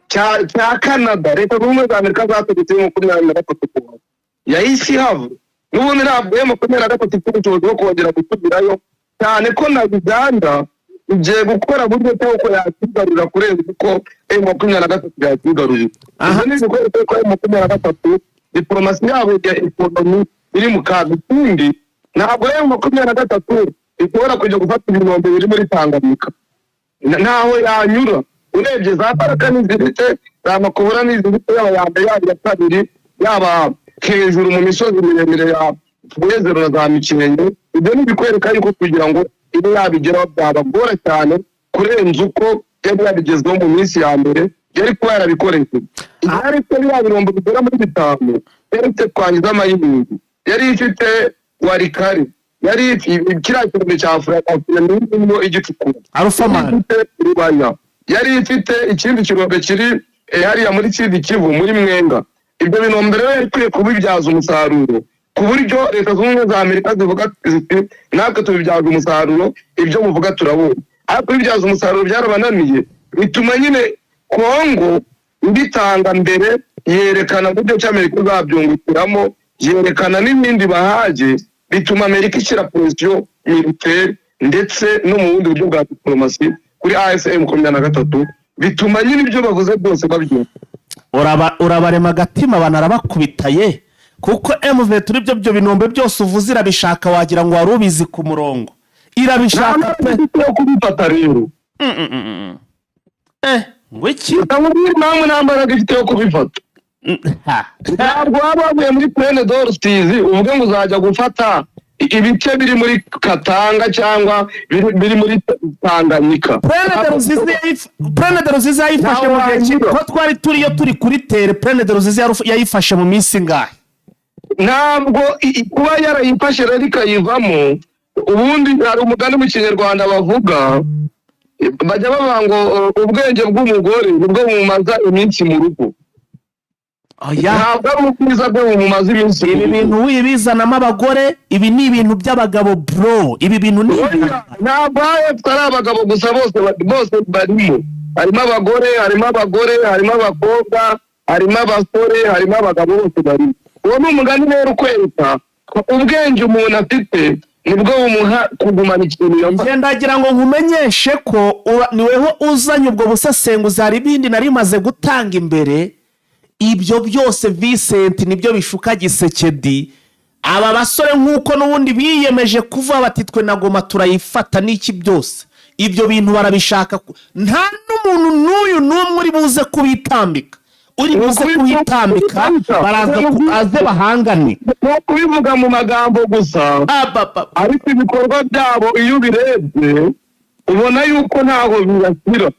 Speaker 3: cya Canada, Leta Zunze Ubumwe za Amerika zategetse mu 2023 yahise ihava. N'ubundi ntabwo M23 itushoboza bwo kongera gusubirayo cyane ko na Uganda igiye gukora buryo cyangwa yakigarura kurenza uko M23 yakigarurira. Aha ni gukora ko M23 diplomasi yabo ya economy iri mu kazi kundi ntabwo M23 ishobora kujya gufata ibinombe biri muri Tanganyika naho yanyura. Urebye za Baraka n'izibite za Makobora n'izibite yaba ya kabiri yaba hejuru mu misozi miremire ya Bwezero na za Mikenke. Ibyo ni bikwereka yuko kugira ngo ibi yabigeraho byabagora cyane kurenza uko yari yabigezweho mu minsi ya mbere yari kuba yarabikoresheje. Yari ifite ya birombe bigera muri 5, yari ifite Twangiza Mayingi, yari ifite Warikare, yari ifite kiriya kirombe cya Afurika n'irimo igicukura
Speaker 1: Alphaman,
Speaker 3: yari ifite ikindi kirombe kiri hariya muri Kindi Kivu muri Mwenga. Ibyo binombe rero yari kwiye kubibyaza umusaruro ku buryo Leta Zunze Ubumwe za Amerika zivuga ziti natwe tubibyaza umusaruro ibyo muvuga turabona. Ariko kubibyaza umusaruro byarabananiye bituma nyine Kongo mbitanga mbere yerekana buryo cy'Amerika zabyungukiramo, yerekana n'ibindi bahaje, bituma Amerika ishyira presiyo militaire ndetse no mu bundi buryo bwa diplomasi kuri AFM 23 bituma nyine ibyo bavuze byose babyumva.
Speaker 1: Urabarema agatima banarabakubitaye kuko M23 byo binombe byose uvuze irabishaka wagira ngo wari ubizi ku murongo irabishaka pe
Speaker 3: kubifata rero.
Speaker 1: Ngo iki
Speaker 3: namwe nambaraga igitego kubifata ntabwo wabavuye muri Plaine d'Orstiz uvuge ngo uzajya gufata ibice biri muri Katanga cyangwa biri muri Tanganyika.
Speaker 1: Plaine d'Orstiz yayifashe mu gihe ko twari turiyo turi kuri tere. Plaine d'Orstiz yayifashe mu minsi ngahe?
Speaker 3: Ntabwo kuba yarayifashe rero ikayivamo. Ubundi hari umugani mu Kinyarwanda bavuga bajya bavuga ngo ubwenge bw'umugore nibwo mumaza iminsi mu rugo. Ntabwo ari ubwiza bwo mumaza iminsi.
Speaker 1: Ibi bintu wibizanamo abagore, ibi ni ibintu by'abagabo bro. Ibi bintu ni
Speaker 3: ntabwo ari abagabo gusa, bose barimo. Harimo abagore, harimo abakobwa, harimo abasore, harimo abagabo, bose barimo. Uwo ni umugani rero ukwereka ubwenge umuntu afite nibwo bumuha kugumana ikintu yumva.
Speaker 1: Ndagira ngo nkumenyeshe ko niweho uzanye ubwo busesenguzi hari ibindi nari maze gutanga imbere. Ibyo byose Vincent nibyo bishuka Gisekedi. Aba basore nkuko n'ubundi biyemeje kuva batitwe na Goma turayifata n'iki byose. Ibyo bintu barabishaka. Nta n'umuntu n'uyu n'umwe uri buze kubitambika. Uri buze kubitambika baraza aze bahangane.
Speaker 3: No kubivuga mu magambo gusa. Ariko ibikorwa byabo iyo birebye ubona yuko ntaho birasira.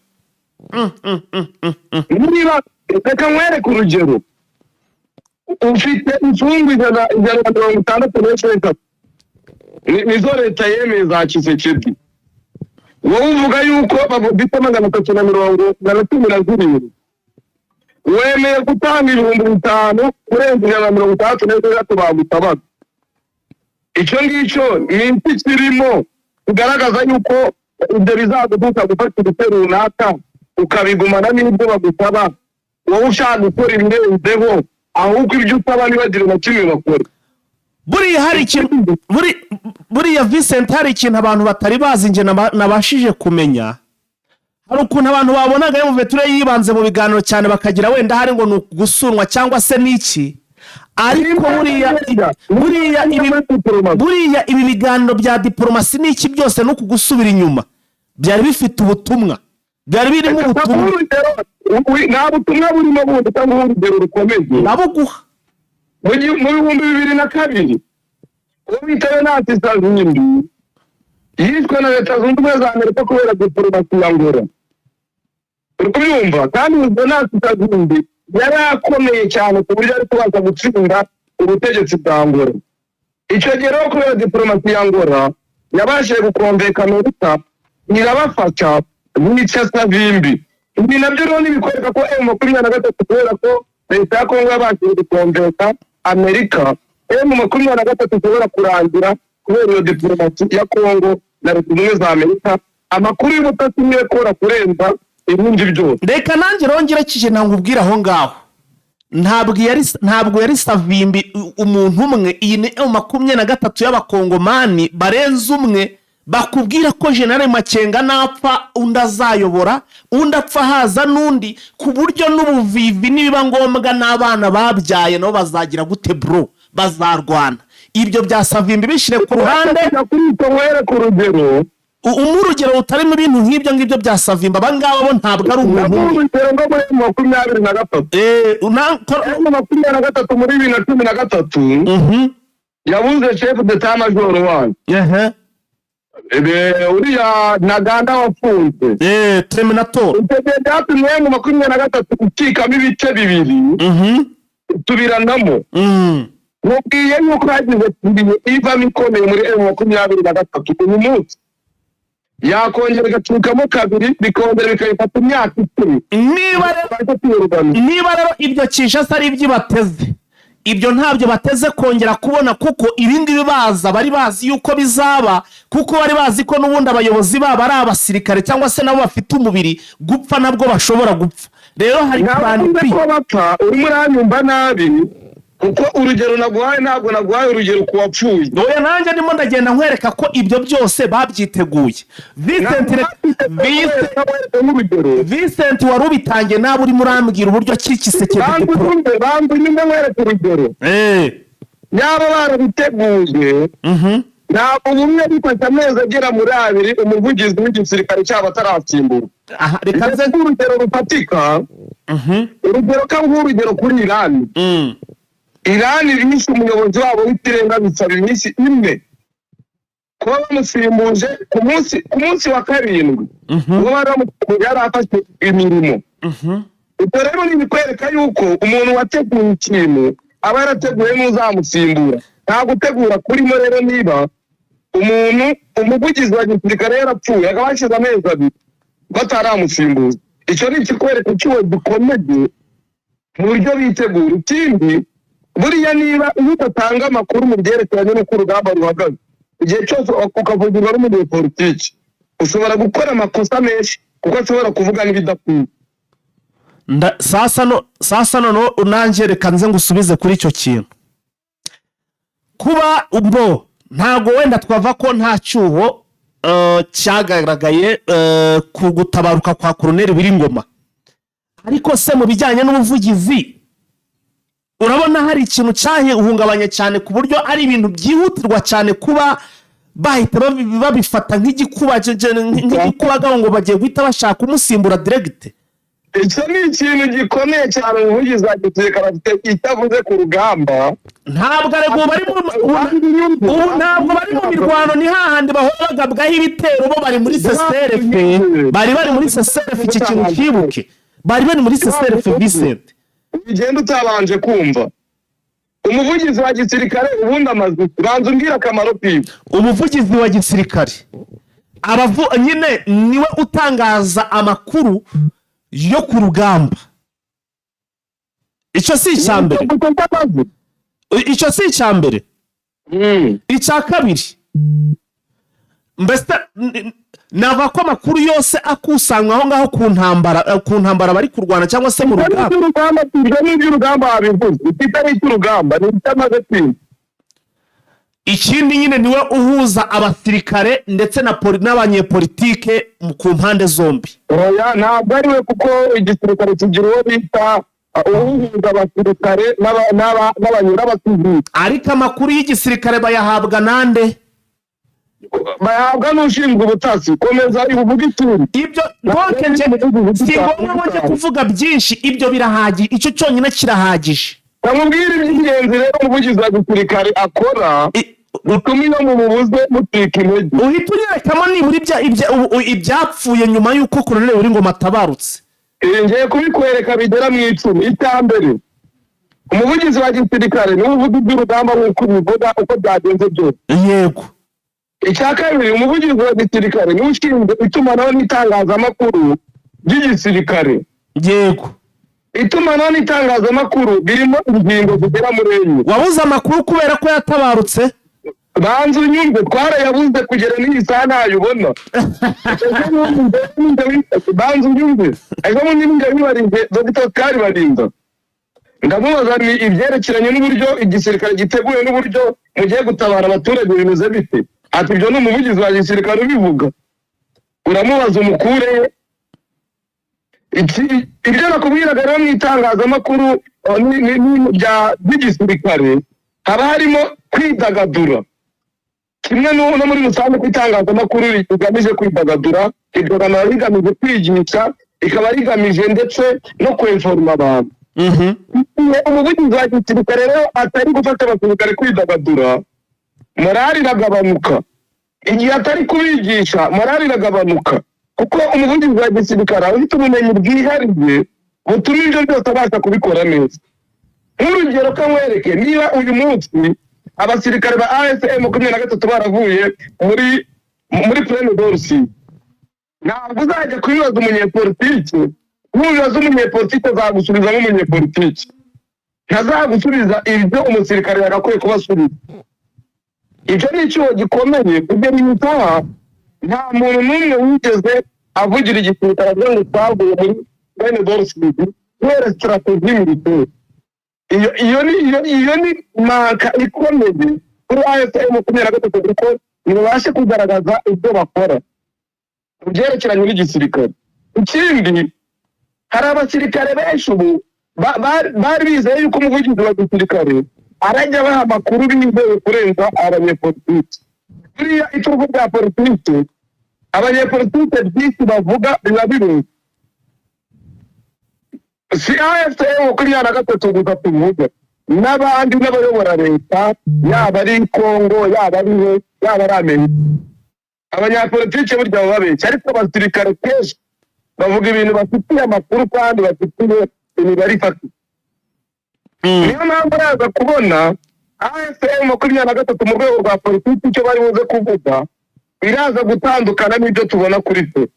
Speaker 3: Niba reka nkwereke urugero. Ufite imfungwa 163 nizo Leta yemeye za Kisekedi. Wowe uvuga yuko bafite 317 wemeye gutanga 5,000 kurenza 163 bagutabaga. Icyo ngicyo ni iki kirimo kugaragaza yuko ibyo bizaduka gufata ibitero runaka ukabigumana n'ibyo bagusaba wowe ushaka gukora ibirenzeho ahubwo ibyo usaba ntibagire na kimwe bakora.
Speaker 1: Buriya hari ikintu buriya Vincent, hari ikintu abantu batari bazi nje nabashije kumenya. Hari ukuntu abantu babonaga Mvuyeture yibanze mu biganiro cyane bakagira wenda hari ngo gusunwa cyangwa se niki, ariko buriya ibi biganiro bya diplomasi niki byose no kugusubira inyuma byari bifite ubutumwa, byari birimo ubutumwa.
Speaker 3: Nta butumwa burimo bundi cyangwa urugero rukomeye
Speaker 1: nabuguha
Speaker 3: mu 2002 uwo bitawe Natsi Savimbi yishwe na Leta Zunze Ubumwe za Amerika kubera diplomasi ya Angola. Uri kubyumva? Kandi uwo Natsi Savimbi yari akomeye cyane ku buryo ari kubanza gutsinda ubutegetsi bwa Angola. Icyo gihe rero kubera diplomasi ya Angola yabashije gukonveka Amerika irabafasha n'icya Savimbi. Ibi nabyo rero nibikwereka ko M23 kubera ko Leta ya Kongo yabashije gukonveka Amerika, M23 kubera kurangira kubera iyo diplomasi ya Kongo na Leta Zunze Ubumwe za Amerika. Amakuru y'ubutasi niwe kora kurenza ibindi byose.
Speaker 1: Reka nanjye rongera kije ntangubwira aho ngaho. Ntabwo yari Savimbi umuntu umwe, iyi ni M23 y'abakongomani barenze umwe bakubwira ko General Makenga napfa undi azayobora, undi apfa haza n'undi, ku buryo n'ubuvivi nibiba ngombwa n'abana babyaye nabo bazagira gute bro, bazarwana. Ibyo bya Savimbi bishire ku ruhande
Speaker 3: ku rugero
Speaker 1: umurugero utarimo ibintu nk'ibyo bya Savimbi. Abangaba bo ntabwo ari umuntu
Speaker 3: urugero ngo muri 2023 muri 2013 yabuze chef d'etat major wanyu uriya Ntaganda wafunze
Speaker 1: Terminator
Speaker 3: byatumye mu 2023 ukikamo ibice bibiri tubiranamo. Mubwiye yuko hagize iva mikomeye muri M23 uyu munsi yakongera igacukamo kabiri bikongera bikayifata imyaka 10.
Speaker 1: Niba rero ibyo Kinshasa ari ibyo bateze, ibyo ntabyo bateze kongera kubona, kuko ibindi bibaza bari bazi yuko bizaba, kuko bari bazi ko n'ubundi abayobozi baba ari abasirikare cyangwa se nabo bafite umubiri gupfa nabwo bashobora gupfa. Rero hari
Speaker 3: plan B ko bapfa. Urimo uranyumva nabi kuko urugero naguhaye ntabwo naguhaye urugero ku wapfuye.
Speaker 1: Oya nanjye ndimo ndagenda nkwereka ko ibyo byose babyiteguye. Vincent wari ubitangiye nawe urimo urambwira uburyo kikiseke
Speaker 3: yaba barabiteguye. Ntabwo bumwe bifata amezi agera muri 2 umuvugizi w'igisirikare cyabo ataratsimbura.
Speaker 1: Reka nze
Speaker 3: urugero rufatika. Urugero nk'urugero kuri Iran irishe umuyobozi wabo w'ikirenga bisaba iminsi 4 kuba bamusimbuje ku munsi wa 7 ngo yari afashe imirimo. Ubwo rero nibikwereka yuko umuntu wateguye ikintu aba yarateguye n'uzamusimbura. Nta gutegura kurimo rero niba umuvugizi wa gisirikare yarapfuye akabashize amezi 2 bataramusimbuza, icyo ni ikikwereka cyuwe gikomeye mu buryo bitegura. Ikindi buriya niba udatanga amakuru mu byerekeranye n'uko urugamba ruhagaze, igihe cyose ukavugirwa n'umunyepolitiki ushobora gukora amakosa menshi kuko ashobora kuvuga n'ibidakwiye.
Speaker 1: Sasa no nanjye reka nze ngusubize kuri icyo kintu. Kuba ubwo ntago wenda twava ko nta cyuho cyagaragaye ku gutabaruka kwa Colonel Wiringoma, ariko se mu bijyanye n'ubuvugizi urabona hari ikintu cyahungabanye cyane ku buryo ari ibintu byihutirwa cyane kuba bahita babifata nk'igikubaga ngo bagiye guhita bashaka umusimbura direct.
Speaker 3: Icyo ni ikintu gikomeye cyane umuvugizi wa gisirikare itavuze ku rugamba.
Speaker 1: Ntabwo arego bari mu mirwano, ni hahandi bahora bagabwaho ibitero. Bo bari muri CSRF, bari muri CSRF. Iki kintu kibuke, bari muri CSRF. Vincent
Speaker 3: ugenda utabanje kumva umuvugizi wa gisirikare ubundi amaze banza umbwira akamaro kiwe.
Speaker 1: Umuvugizi wa gisirikare nyine niwe utangaza amakuru yo ku rugamba. Icyo si icyambere. Icya kabiri, mbese nava ko amakuru yose akusanywa aho ngaho ku ntambara bari kurwana cyangwa se mu rugamba.
Speaker 3: Ibyo ni iby'urugamba wabivuze, itari icy'urugamba, ni icy'amagatinya.
Speaker 1: Ikindi nyine niwe uhuza abasirikare ndetse n'abanyepolitike ku mpande zombi.
Speaker 3: Oya, ntabwo ari we, kuko igisirikare kigira uwo bita uhuza abasirikare n'abasivili.
Speaker 1: Ariko amakuru y'igisirikare bayahabwa nande?
Speaker 3: Bayahabwa n'ushinzwe ubutasi. Komeza uvuga ituri.
Speaker 1: Ibyo bonke nje si ngombwa ngo kuvuga byinshi, ibyo birahagije, icyo cyonyine kirahagije.
Speaker 3: Namubwira iby'ingenzi rero umuvugizi wa gisirikare akora utuma iyo mubuze mutika intege.
Speaker 1: Uhita unyerekamo nibura ibyapfuye nyuma y'uko Colonel Ngoma atabarutse.
Speaker 3: Ngiye kubikwereka bigera mu 10. Icyambere, umuvugizi wa gisirikare niwe uvuga iby'urugamba nk'uko bivuga uko byagenze byose.
Speaker 1: Yego.
Speaker 3: Icya kabiri, umuvugizi wa gisirikare niwe ushinzwe itumanaho n'itangazamakuru ry'igisirikare.
Speaker 1: Yego.
Speaker 3: Itumanaho n'itangazamakuru birimo ingingo zigera muri enye.
Speaker 1: Wabuze amakuru kubera ko yatabarutse?
Speaker 3: Banza unyumve, twarayabuze kugera n'iyi saha ntayubona. Banza unyumve, ejo bundi ninjye bibarinze Dr. Karibarinda, ndamubaza ni ibyerekeranye n'uburyo igisirikare giteguye n'uburyo mugiye gutabara abaturage bimeze bite. Ati ibyo ni umuvugizi wa gisirikare ubivuga. Uramubaza umukure. Ibyo nakubwiraga rero mu itangazamakuru by'igisirikare haba harimo kwidagadura, kimwe no muri rusange ku itangazamakuru rigamije kwidagadura, ikaba rigamije kwigisha, ikaba rigamije ndetse no kwenforma abantu. Umuvugizi wa gisirikare rero atari gufata abasirikare kwidagadura, morali iragabanuka. Igihe atari kubigisha, morali iragabanuka, kuko umuvugizi wa gisirikare ufite ubumenyi bwihariye butuma ibyo byose abasha kubikora neza. Nk'urugero kamwereke, niba uyu munsi abasirikare ba AFM 23 baravuye muri Pleine d'Orsi, ntabwo uzajya kubibaza umunyepolitike. Nubibaza umunyepolitike azagusubiza nk'umunyepolitike, ntazagusubiza ibyo umusirikare yagakwiye kubasubiza. Ibyo ni icyuho gikomeye. Kugera iyi saha nta muntu n'umwe wigeze avugira igisirikare avuga ngo twavuye muri Pleine d'Orsi kubera strategie militaire. Iyo ni maka ikomeye kuri AFM 23 kuko ntibashe kugaragaza ibyo bakora mu byerekeranye n'igisirikare. Ikindi, hari abasirikare benshi ubu bari bizeye yuko umuvugizi wa gisirikare arajya baha amakuru bizewe kurenza abanyepolitike. Buriya iturufu rya politike, abanyepolitike byinshi bavuga biba bireba. Si AFM 23 gusa tuvuga, n'abandi n'abayobora leta, yaba ari Kongo, yaba ari Amerika. Abanyapolitike burya baba babeshya, ariko abasirikare kenshi bavuga ibintu bafitiye amakuru kandi bafitiye imibare ifatika. Niyo mpamvu uraza kubona AFM 23 mu rwego rwa politiki icyo bari buze kuvuga biraza gutandukana n'ibyo tubona kuri twe.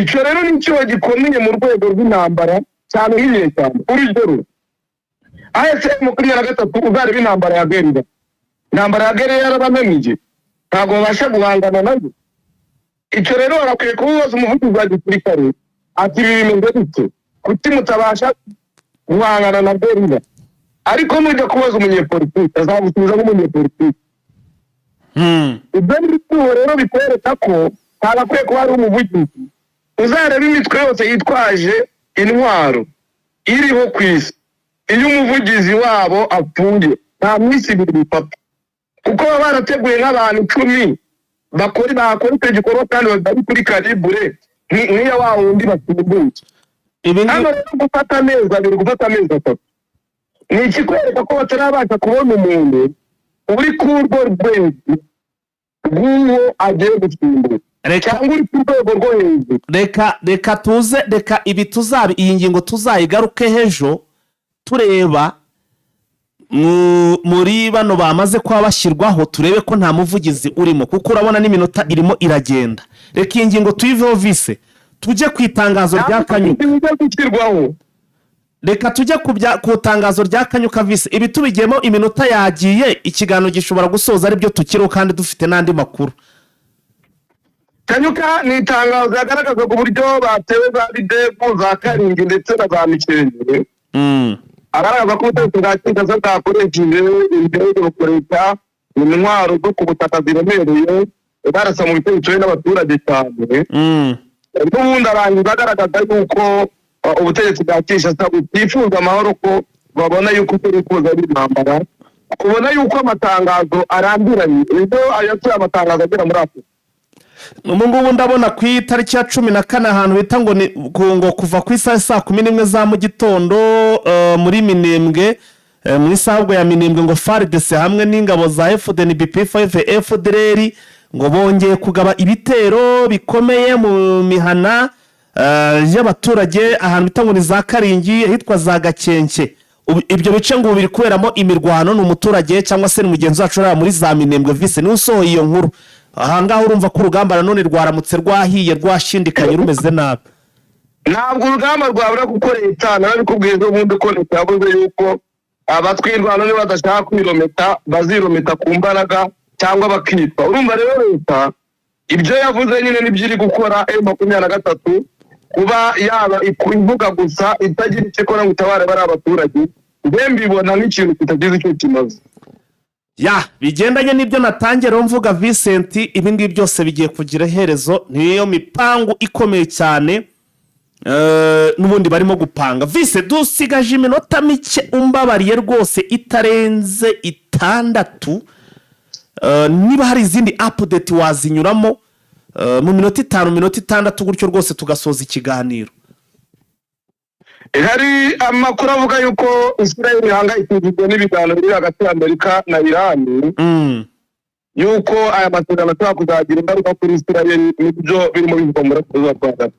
Speaker 3: Icyo rero ni ikibazo gikomeye mu rwego rw'intambara cyane nk'inyeshyamba. Urugero, AFM 23 uzareba intambara ya Guerilla. Intambara ya Guerilla yarabananije, ntabwo babasha guhangana nayo. Icyo rero barakwiye kubaza umuvugizi wa gisirikare ati ibi bimeze bite, kuki mutabasha guhangana na Guerilla. Ariko mujya kubaza umunyepolitike azagusubiza nk'umunyepolitike. Ibyo ngibyo rero bikwereka ko ntabakwiye kuba ari umuvugizi. Uzareba imitwe yose yitwaje intwaro iriho ku isi, iyo umuvugizi wabo apfuye nta minsi ibiri bifata, kuko baba barateguye nk'abantu 10 bakora icyo gikorwa kandi bari kuri kalibure nk'iyo wa wundi basimbuye. Hano rero gufata amezi abiri, gufata amezi 3 ni ikikwereka ko batarabasha kubona umuntu uri ku rwego rw'uwo agiye gusimbura cyangwa uri ku rwego rwo hejuru.
Speaker 1: Reka iyi ngingo tuzayigaruke hejo tureba muri bano bamaze kuba bashyirwaho, turebe ko nta muvugizi urimo, kuko urabona n'iminota irimo iragenda. Reka iyi ngingo tuyiveho vise tujye ku itangazo rya Kanyuka. reka tujye ku itangazo rya Kanyuka Visi. Ibi tubigiyemo iminota yagiye, ikiganiro gishobora gusoza aribyo tukiriho kandi dufite n'andi makuru.
Speaker 3: Kanyuka ni itangazo yagaragaza ku buryo batewe za Bidevu, za Karingi ndetse na za Mikenge. Agaragaza ko ubutegetsi bwa Kinshasa bwakoresheje indege bukoresha intwaro zo ku butaka ziremereye barasa mu bitekerezo n'abaturage cyane. N'ubundi arangiza agaragaza yuko ubutegetsi bwa Kinshasa butifuza amahoro, ko babona yuko turifuza ari intambara, kubona yuko amatangazo arambiranye. Ibyo ayatuye amatangazo agera muri Afurika.
Speaker 1: Ubu ngubu ndabona ku itariki ya 14 ahantu bita ngo kuva ku isaha saa 11 za mu gitondo muri Minembwe, muri sahabwo ya Minembwe, ngo FARDC hamwe n'ingabo za FDNB/P5 FDLR ngo bongeye kugaba ibitero bikomeye mu mihana y'abaturage ahantu bita ngo ni za Karingi, hitwa za Gakenke. Ibyo bice ngo biri kuberamo imirwano. Ni umuturage cyangwa se ni mugenzi wacu uri muri za Minembwe Visi ni usohoye iyo nkuru. Ahangaho urumva ko urugamba nanone rwaramutse rwahiye, rwashindikanye, rumeze nabi.
Speaker 3: Ntabwo urugamba rwabura kuko leta narabikubwiye ubundi ko leta yavuze yuko abatwirwana niba badashaka kwirometa bazirometa ku mbaraga cyangwa bakitwa. Urumva rero leta ibyo yavuze nyine nibyo iri gukora. M23 kuba yaba ivuga gusa itagira icyo ikora ngo itabare bari abaturage, mbibona nk'ikintu kitagize icyo kimaze.
Speaker 1: Bigendanye n'ibyo natangira mvuga Vincent, ibi ngibi byose bigiye kugira iherezo. Niyo mipangu ikomeye cyane n'ubundi barimo gupanga. Vincent, dusigaje iminota mike, umbabariye rwose itarenze 6. Niba hari izindi update wazinyuramo mu minota 5, minota 6 gutyo rwose tugasoza ikiganiro.
Speaker 3: Hari amakuru avuga yuko Israel ihangayikishijwe n'ibiganiro biri hagati ya Amerika na Iran, yuko aya masezerano ashobora kuzagira ingaruka kuri Israel, n'ibyo birimo bivuga muri Rwanda.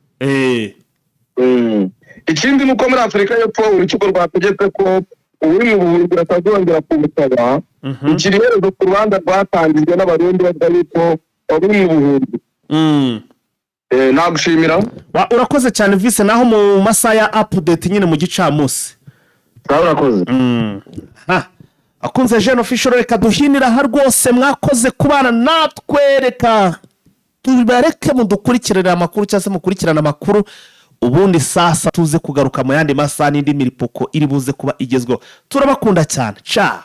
Speaker 3: Ikindi nuko muri Afurika y'Epfo urukiko rwategetse ko uri mu buhungiro atazongera kumusaba. Ikiri herezo ku Rwanda rwatangijwe n'abarundi bavuga yuko uri mu buhungiro. Nagushimira.
Speaker 1: Urakoze cyane Visi, naho mu masaha ya update nyine mu gicamunsi.
Speaker 3: Urakoze.
Speaker 1: Akunze Jeune Official, reka duhinira ha rwose, mwakoze kubana natwe. Reka tubareke mudukurikirana amakuru cyangwa se mukurikirana amakuru, ubundi sasa tuze kugaruka mu yandi masaha n'indi miripoko iri buze kuba igezweho. Turabakunda cyane. Ciao.